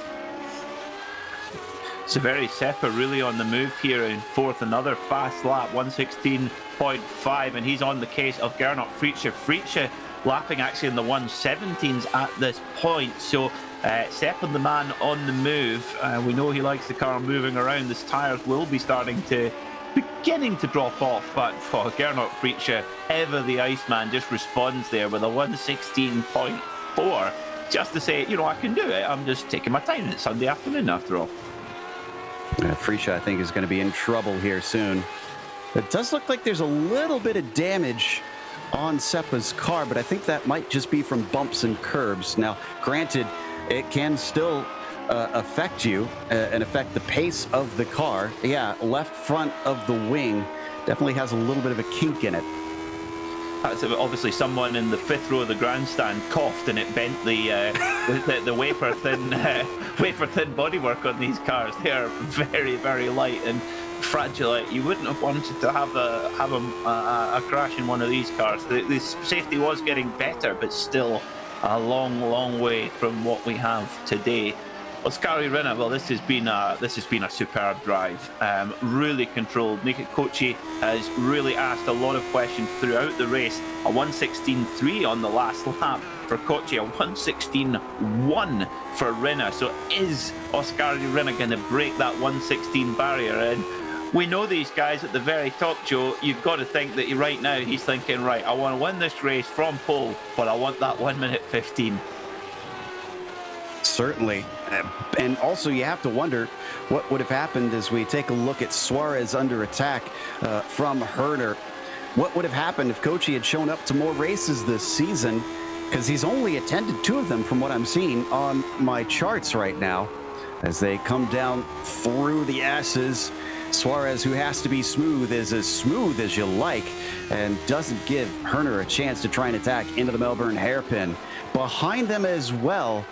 Severi Seppa really on the move here in fourth. Another fast lap, 1:16.5, and he's on the case of Gernot Fritzsche. Fritzsche lapping actually in the 1:17s at this point. So Seppa, the man on the move. We know he likes the car moving around. His tyres will be beginning to drop off, but Gernot Fritzsche, ever the Iceman, just responds there with a 1:16.4, just to say, I can do it. I'm just taking my time. It's Sunday afternoon after all. Fritzsche, I think, is going to be in trouble here soon. It does look like there's a little bit of damage on Seppa's car, but I think that might just be from bumps and curbs. Now, granted, it can still affect you and affect the pace of the car. Yeah, left front of the wing definitely has a little bit of a kink in it. That's obviously someone in the fifth row of the grandstand coughed and it bent the wafer thin bodywork on these cars. They are very, very light and fragile. You wouldn't have wanted to have a crash in one of these cars. The safety was getting better, but still a long, long way from what we have today. Oskari Rinne, well, this has been a superb drive. Really controlled. Mikko Kochi has really asked a lot of questions throughout the race. A 1:16.3 on the last lap for Kochi, a 1:16.1 for Rinne. So is Oskari Rinne going to break that 1:16 barrier? And we know these guys at the very top, Joe. You've got to think that right now he's thinking, right, I want to win this race from pole, but I want that 1:15. Certainly. And also you have to wonder what would have happened as we take a look at Suarez under attack from Herner. What would have happened if Kochi had shown up to more races this season? Because he's only attended 2 of them from what I'm seeing on my charts right now. As they come down through the S's, Suarez, who has to be smooth, is as smooth as you like and doesn't give Herner a chance to try and attack into the Melbourne hairpin. Behind them as well,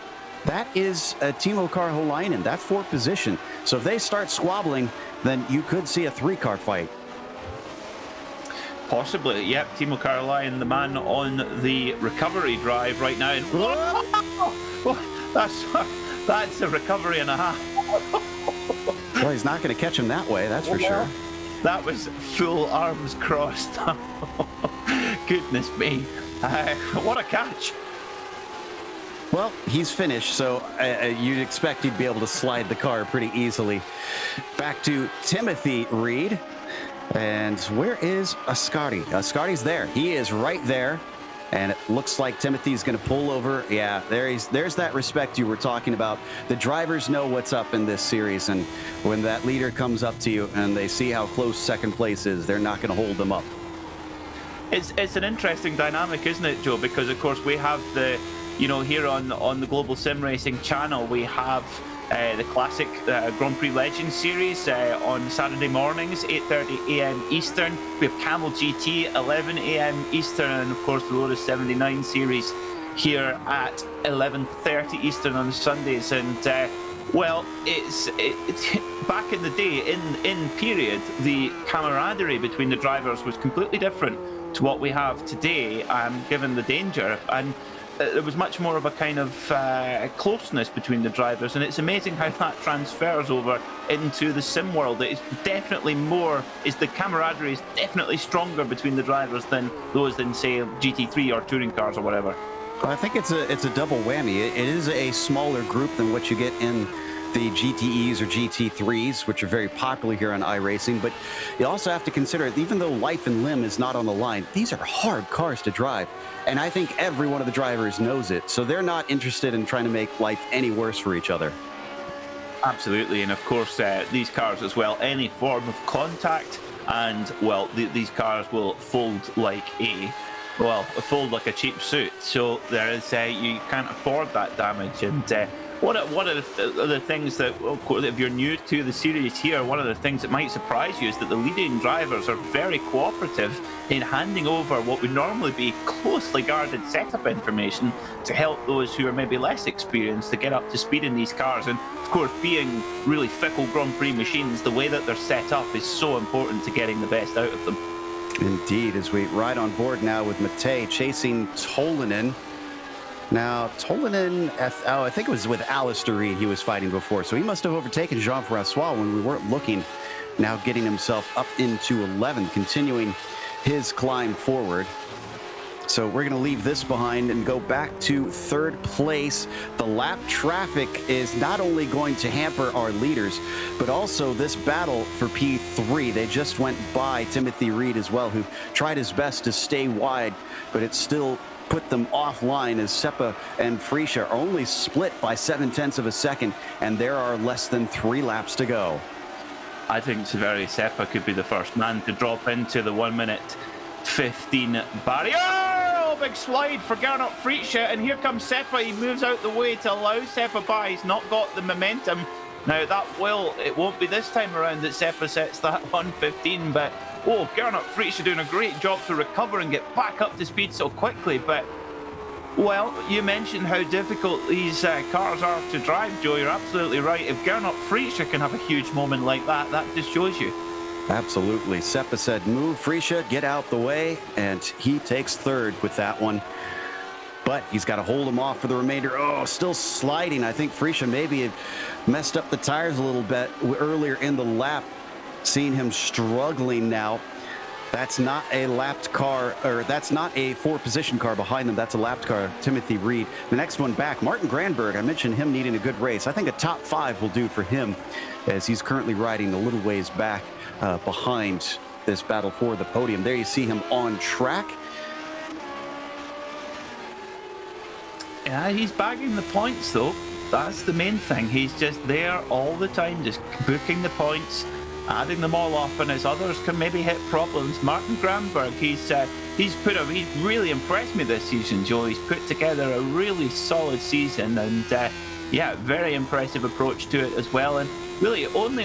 that is Timo Karjalainen. That's 4th position. So if they start squabbling, then you could see a 3-car fight. Possibly, yep. Timo Karjalainen, the man on the recovery drive right now. And that's a recovery and a half. Well, he's not going to catch him that way, that's for sure. That was full arms crossed. Goodness me. What a catch. Well, he's finished, so you'd expect he'd be able to slide the car pretty easily. Back to Timothy Reed. And where is Oskari? Oskari's there. He is right there. And it looks like Timothy's going to pull over. Yeah, there's that respect you were talking about. The drivers know what's up in this series. And when that leader comes up to you and they see how close second place is, they're not going to hold them up. It's an interesting dynamic, isn't it, Joe? Because, of course, we have the... here on the Global SimRacing Channel, we have the classic Grand Prix Legends series on Saturday mornings, 8:30 a.m. Eastern. We have Camel GT, 11 a.m. Eastern, and of course the Lotus 79 series here at 11:30 Eastern on Sundays. And well, it's back in the day, in period, the camaraderie between the drivers was completely different to what we have today, given the danger. And there was much more of a kind of closeness between the drivers, and it's amazing how that transfers over into the sim world. It's definitely the camaraderie is definitely stronger between the drivers than those in, say, GT3 or touring cars or whatever. Well, I think it's a double whammy. It is a smaller group than what you get in the GTEs or GT3s, which are very popular here on iRacing, but you also have to consider, even though life and limb is not on the line, these are hard cars to drive, and I think every one of the drivers knows it, so they're not interested in trying to make life any worse for each other. Absolutely, and of course these cars as well, any form of contact, and well, these cars will fold like a cheap suit, so there is you can't afford that damage. And one of the things that, if you're new to the series here, one of the things that might surprise you is that the leading drivers are very cooperative in handing over what would normally be closely guarded setup information to help those who are maybe less experienced to get up to speed in these cars. And of course, being really fickle Grand Prix machines, the way that they're set up is so important to getting the best out of them. Indeed, as we ride on board now with Matej chasing Tolinen. Now, Tolinen, I think it was with Alistair Reed he was fighting before, so he must have overtaken Jean-Francois when we weren't looking. Now getting himself up into 11th, continuing his climb forward. So we're going to leave this behind and go back to third place. The lap traffic is not only going to hamper our leaders, but also this battle for P3. They just went by Timothy Reed as well, who tried his best to stay wide, but it still put them offline as Seppa and Frecia are only split by 0.7 of a second, and there are less than 3 laps to go. I think Seppa could be the first man to drop into the 1 minute 15 barrier. Oh, big slide for Gernot Frecia, and here comes Seppa. He moves out the way to allow Seppa by. He's not got the momentum. Now it won't be this time around that Seppa sets that 1:15, but oh, Gernot Frecia doing a great job to recover and get back up to speed so quickly. But, well, you mentioned how difficult these cars are to drive, Joe. You're absolutely right. If Gernot Frecia can have a huge moment like that, that just shows you. Absolutely. Seppa said, move, Frecia, get out the way, and he takes third with that one. But he's got to hold him off for the remainder. Oh, still sliding. I think Frecia maybe had messed up the tires a little bit earlier in the lap. Seeing him struggling now. That's not a lapped car, or that's not a 4-position car behind them. That's a lapped car, Timothy Reed. The next one back, Martin Granberg. I mentioned him needing a good race. I think a top 5 will do for him, as he's currently riding a little ways back behind this battle for the podium. There you see him on track. Yeah, he's bagging the points, though. That's the main thing. He's just there all the time, just booking the points, adding them all up, and as others can maybe hit problems. Martin Granberg, he's really impressed me this season, Joe. He's put together a really solid season, and yeah, very impressive approach to it as well. And really only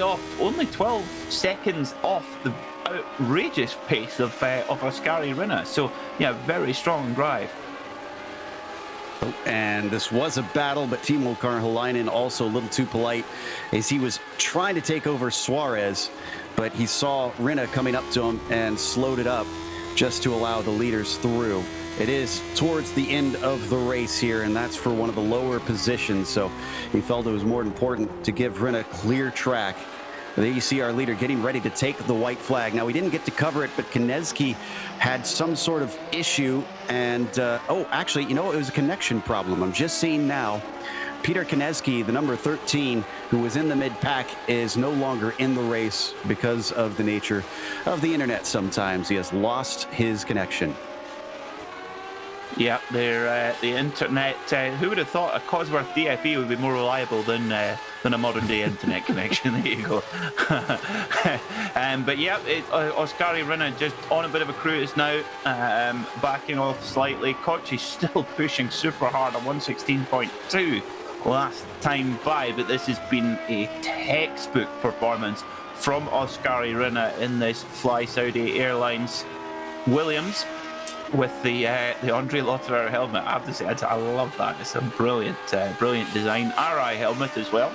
12 seconds off the outrageous pace of Oskari Rinne. So yeah, very strong drive. And this was a battle, but Timo Karhalainen also a little too polite as he was trying to take over Suarez, but he saw Rinne coming up to him and slowed it up just to allow the leaders through. It is towards the end of the race here, and that's for one of the lower positions, so he felt it was more important to give Rinne clear track. There you see our leader getting ready to take the white flag. Now, we didn't get to cover it, but Konecki had some sort of issue, and oh, actually, you know, it was a connection problem. I'm just seeing now. Peter Konecki, the number 13, who was in the mid-pack, is no longer in the race because of the nature of the internet sometimes. He has lost his connection. Yeah, the internet. Who would have thought a Cosworth DFE would be more reliable than a modern-day internet connection? There you go. But yeah, Oskari Rinne just on a bit of a cruise now, backing off slightly. Kochi's still pushing super hard on 116.2 last time by, but this has been a textbook performance from Oskari Rinne in this Fly Saudi Airlines Williams. with the Andre Lotterer helmet. I have to say, I love that. It's a brilliant design. RI helmet as well.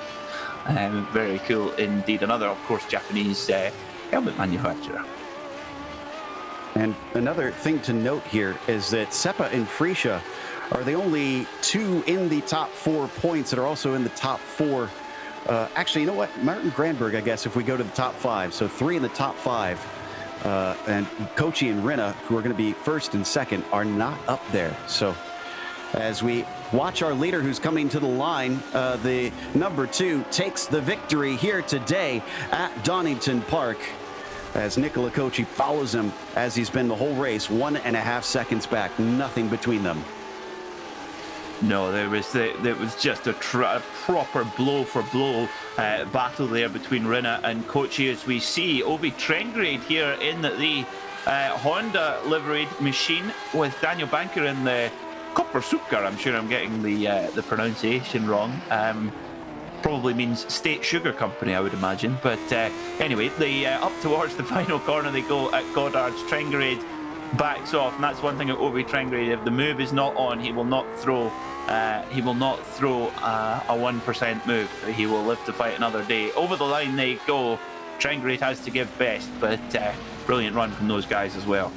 Very cool indeed. Another, of course, Japanese helmet manufacturer. And another thing to note here is that Seppa and Freesia are the only two in the top 4 points that are also in the top 4. Actually, you know what? Martin Granberg, I guess, if we go to the top 5. So 3 in the top 5. And Kochi and Rinna, who are going to be first and second, are not up there. So as we watch our leader who's coming to the line, the number 2 takes the victory here today at Donington Park, as Nicola Kochi follows him as he's been the whole race, 1.5 seconds back, nothing between them. No, there was just a proper blow-for-blow battle there between Rinna and Kochi, as we see Ovi Trengrade here in the Honda liveried machine with Daniel Banker in the Copper Sukar. I'm sure I'm getting the pronunciation wrong. Probably means State Sugar Company, I would imagine. But anyway, up towards the final corner they go at Goddard's. Trengrade backs off, and that's one thing at Ovi Trengrade. If the move is not on, he will not throw. He will not throw a 1% move. He will live to fight another day. Over the line they go. Trengrade has to give best, but brilliant run from those guys as well.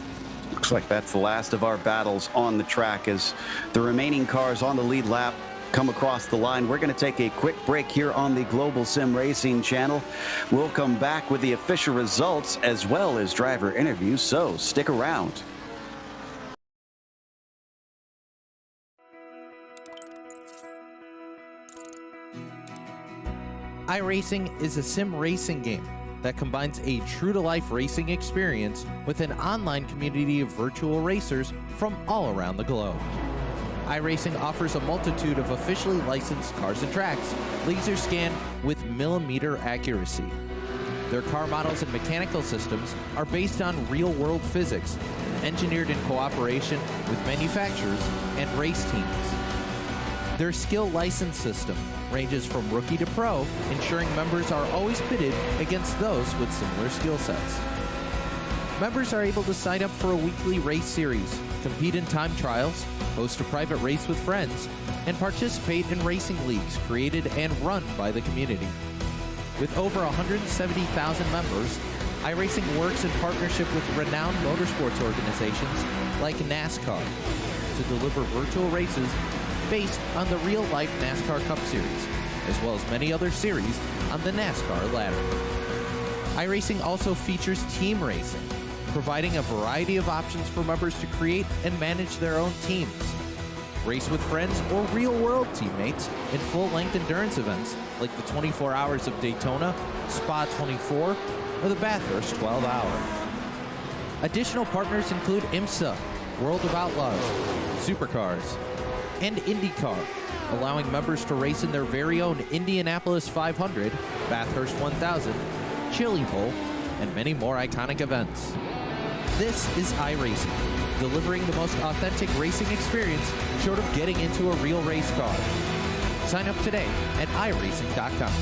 Looks like that's the last of our battles on the track as the remaining cars on the lead lap come across the line. We're going to take a quick break here on the Global Sim Racing Channel. We'll come back with the official results as well as driver interviews, so stick around. iRacing is a sim racing game that combines a true-to-life racing experience with an online community of virtual racers from all around the globe. iRacing offers a multitude of officially licensed cars and tracks, laser scanned with millimeter accuracy. Their car models and mechanical systems are based on real-world physics, engineered in cooperation with manufacturers and race teams. Their skill license system ranges from rookie to pro, ensuring members are always pitted against those with similar skill sets. Members are able to sign up for a weekly race series, compete in time trials, host a private race with friends, and participate in racing leagues created and run by the community. With over 170,000 members, iRacing works in partnership with renowned motorsports organizations like NASCAR to deliver virtual races based on the real-life NASCAR Cup Series, as well as many other series on the NASCAR ladder. iRacing also features team racing, providing a variety of options for members to create and manage their own teams. Race with friends or real-world teammates in full-length endurance events like the 24 Hours of Daytona, Spa 24, or the Bathurst 12-Hour. Additional partners include IMSA, World of Outlaws, Supercars, and IndyCar, allowing members to race in their very own Indianapolis 500, Bathurst 1000, Chili Bowl, and many more iconic events. This is iRacing, delivering the most authentic racing experience short of getting into a real race car. Sign up today at iRacing.com.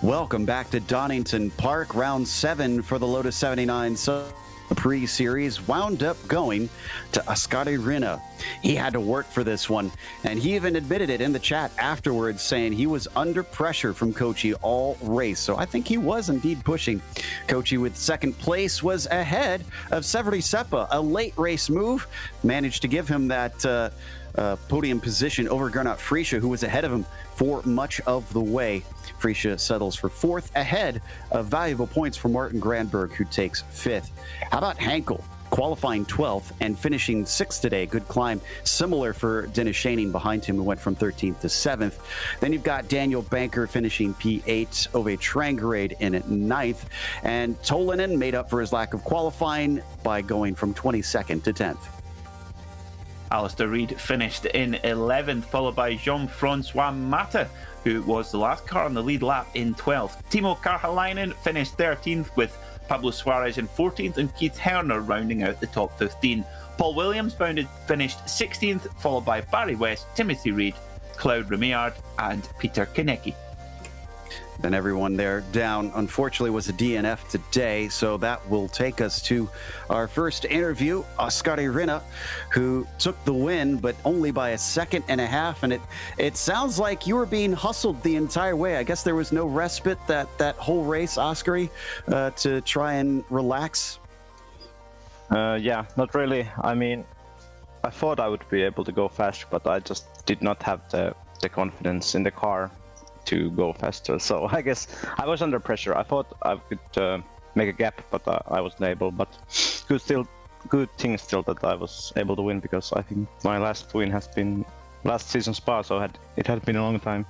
Welcome back to Donington Park. Round 7 for the Lotus 79 Prix series wound up going to Ascari Rinna. He had to work for this one, and he even admitted it in the chat afterwards, saying he was under pressure from Kochi all race. So I think he was indeed pushing. Kochi with second place was ahead of Severi Seppa. A late race move managed to give him that podium position over Gernot Freesia, who was ahead of him for much of the way. Freesia settles for 4th, ahead of valuable points for Martin Granberg, who takes 5th. How about Hankel, qualifying 12th and finishing 6th today? Good climb. Similar for Dennis Shaning behind him, who went from 13th to 7th. Then you've got Daniel Banker finishing P8, Ove Trangerade in 9th, and Tolinen made up for his lack of qualifying by going from 22nd to 10th. Alistair Reed finished in 11th, followed by Jean-Francois Mata, who was the last car on the lead lap, in 12th. Timo Karhalainen finished 13th, with Pablo Suarez in 14th and Keith Herner rounding out the top 15. Paul Williams finished 16th, followed by Barry West, Timothy Reed, Claude Remillard and Peter Konecki. And everyone there down, unfortunately, was a DNF today. So that will take us to our first interview. Oskari Rinne, who took the win, but only by a second and a half. And it sounds like you were being hustled the entire way. I guess there was no respite that whole race, Oskari, to try and relax. Yeah, not really. I mean, I thought I would be able to go faster, but I just did not have the confidence in the car to go faster. So I guess I was under pressure. I thought I could make a gap, but I wasn't able. But good thing still that I was able to win, because I think my last win has been last season Spa, so it had been a long time.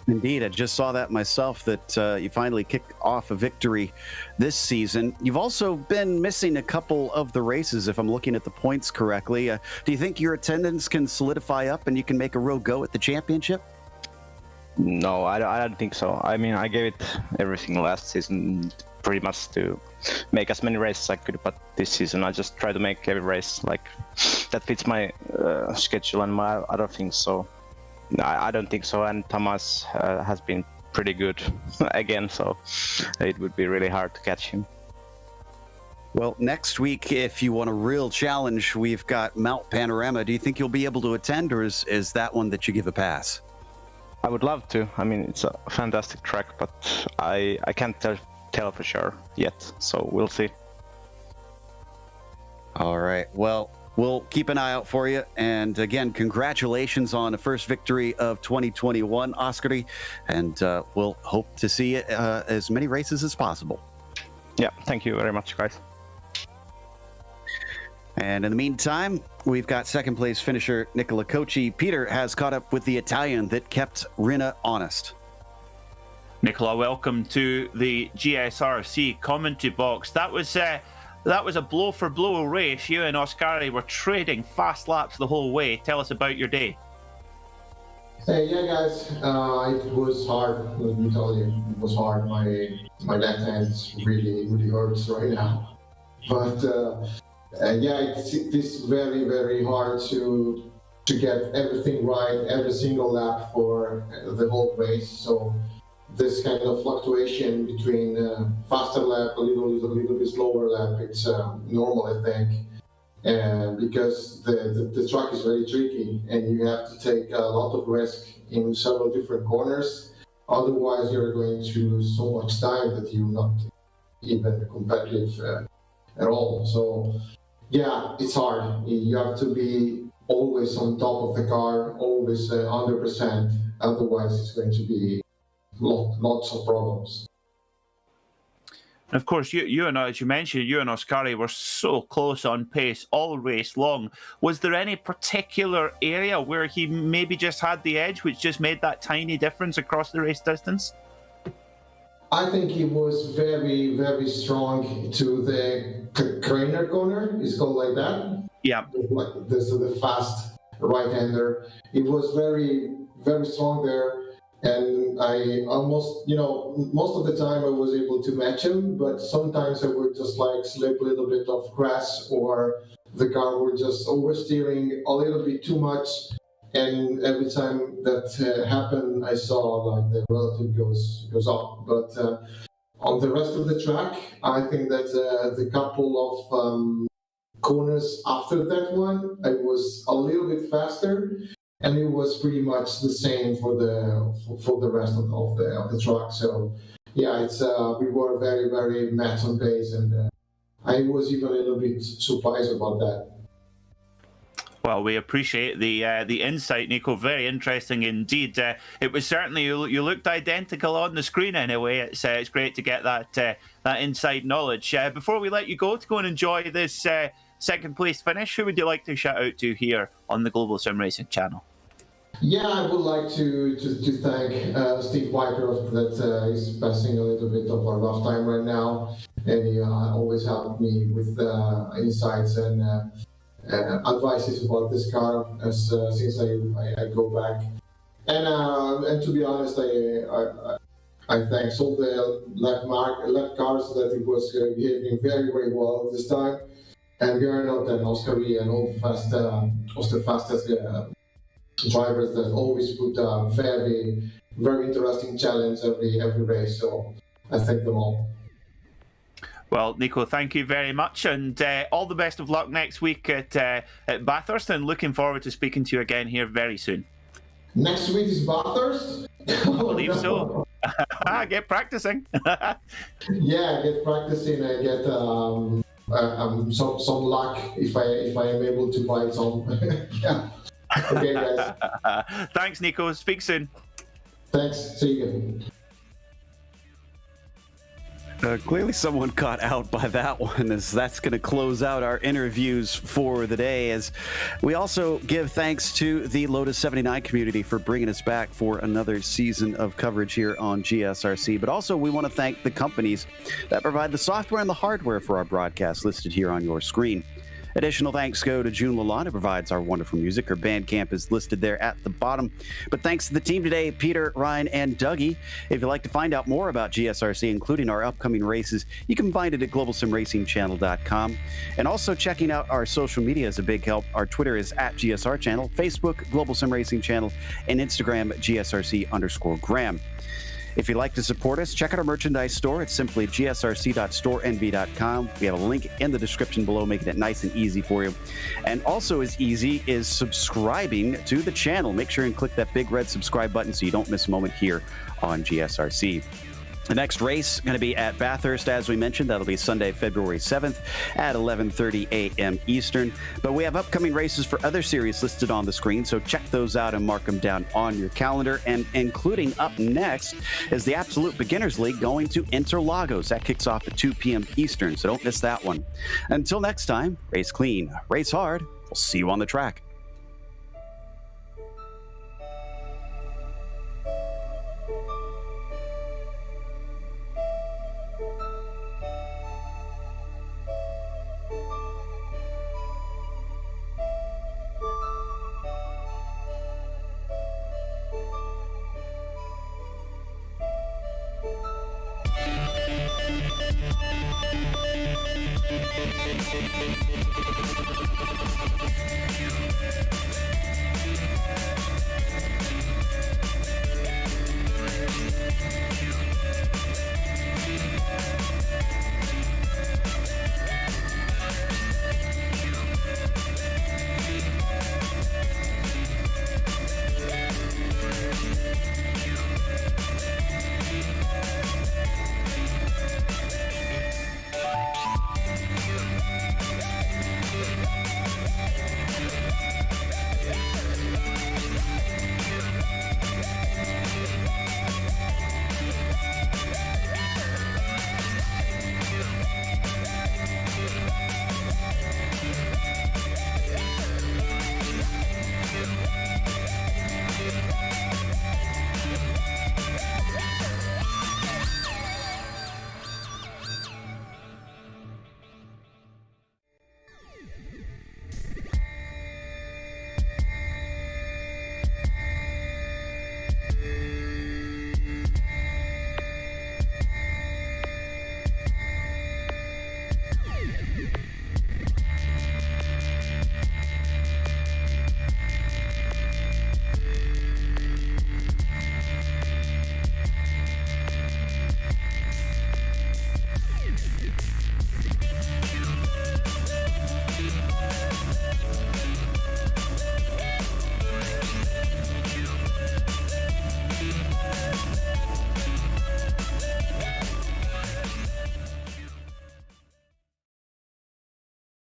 Indeed, I just saw that myself, that you finally kicked off a victory this season. You've also been missing a couple of the races, if I'm looking at the points correctly. Do you think your attendance can solidify up and you can make a real go at the championship? No, I don't think so. I mean, I gave it everything last season, pretty much to make as many races as I could, but this season I just try to make every race like that fits my schedule and my other things. So I don't think so. And Thomas has been pretty good again, so it would be really hard to catch him. Well, next week, if you want a real challenge, we've got Mount Panorama. Do you think you'll be able to attend, or is that one that you give a pass? I would love to. I mean, it's a fantastic track, but I can't tell for sure yet, so we'll see. All right. Well, we'll keep an eye out for you. And again, congratulations on the first victory of 2021, Oskari. And we'll hope to see you as many races as possible. Yeah, thank you very much, guys. And in the meantime, we've got second place finisher Nicola Cocci. Peter has caught up with the Italian that kept Rinne honest. Nicola, welcome to the GSRC commentary box. That was a blow-for-blow race. You and Oskari were trading fast laps the whole way. Tell us about your day. Hey, yeah, guys. It was hard. Let me tell you, it was hard. My left hand really hurts right now. But yeah, it is very, very hard to get everything right every single lap for the whole race. So this kind of fluctuation between faster lap, a little bit slower lap, it's normal, I think, because the track is very tricky and you have to take a lot of risk in several different corners. Otherwise, you're going to lose so much time that you're not even competitive at all. So yeah, it's hard. You have to be always on top of the car, always 100%. Otherwise, it's going to be lots of problems. And of course, you and, as you mentioned, you and Oskari were so close on pace all race long. Was there any particular area where he maybe just had the edge, which just made that tiny difference across the race distance? I think he was very, very strong to the Craner corner. It's called like that. Yeah. Like the fast right-hander. He was very, very strong there. And I almost, most of the time I was able to match him, but sometimes I would just like slip a little bit of grass, or the car would just oversteering a little bit too much. And every time that happened, I saw like the relative goes up. But on the rest of the track, I think that the couple of corners after that one, I was a little bit faster. And it was pretty much the same for the rest of the track. So yeah, it's we were very, very match on pace, and I was even a little bit surprised about that. Well, we appreciate the insight, Nico. Very interesting indeed. It was certainly, you looked identical on the screen anyway. It's great to get that inside knowledge. Before we let you go to go and enjoy this second place finish, who would you like to shout out to here on the Global SimRacing Channel? Yeah, I would like to thank Steve Whiter that is passing a little bit of a rough time right now, and he always helped me with insights and advices about this car since I go back. And to be honest, I thanks all the lap cars that it was behaving very, very well this time. And Gernot and Oscar and all the fastest drivers that always put a very, very interesting challenge every race. So I thank them all. Well, Nico, thank you very much, and all the best of luck next week at Bathurst, and looking forward to speaking to you again here very soon. Next week is Bathurst? I believe so. Get practicing. Yeah, get practicing and get some luck if I am able to buy some. Yeah. Okay, guys. Thanks, Nico. Speak soon. Thanks. See you again. Clearly someone got out by that one, as that's going to close out our interviews for the day. As we also give thanks to the Lotus 79 community for bringing us back for another season of coverage here on GSRC. But also we want to thank the companies that provide the software and the hardware for our broadcast listed here on your screen. Additional thanks go to June Lalonde, who provides our wonderful music. Her Bandcamp is listed there at the bottom. But thanks to the team today, Peter, Ryan, and Dougie. If you'd like to find out more about GSRC, including our upcoming races, you can find it at globalsimracingchannel.com. And also checking out our social media is a big help. Our Twitter is at GSR Channel, Facebook, Global Sim Racing Channel, and Instagram, GSRC_Graham. If you'd like to support us, check out our merchandise store. It's simply gsrc.storenv.com. We have a link in the description below, making it nice and easy for you. And also as easy is subscribing to the channel. Make sure and click that big red subscribe button so you don't miss a moment here on GSRC. The next race is going to be at Bathurst, as we mentioned. That'll be Sunday, February 7th at 11:30 a.m. Eastern. But we have upcoming races for other series listed on the screen, so check those out and mark them down on your calendar. And including up next is the Absolute Beginners League going to Interlagos. That kicks off at 2 p.m. Eastern, so don't miss that one. Until next time, race clean, race hard. We'll see you on the track.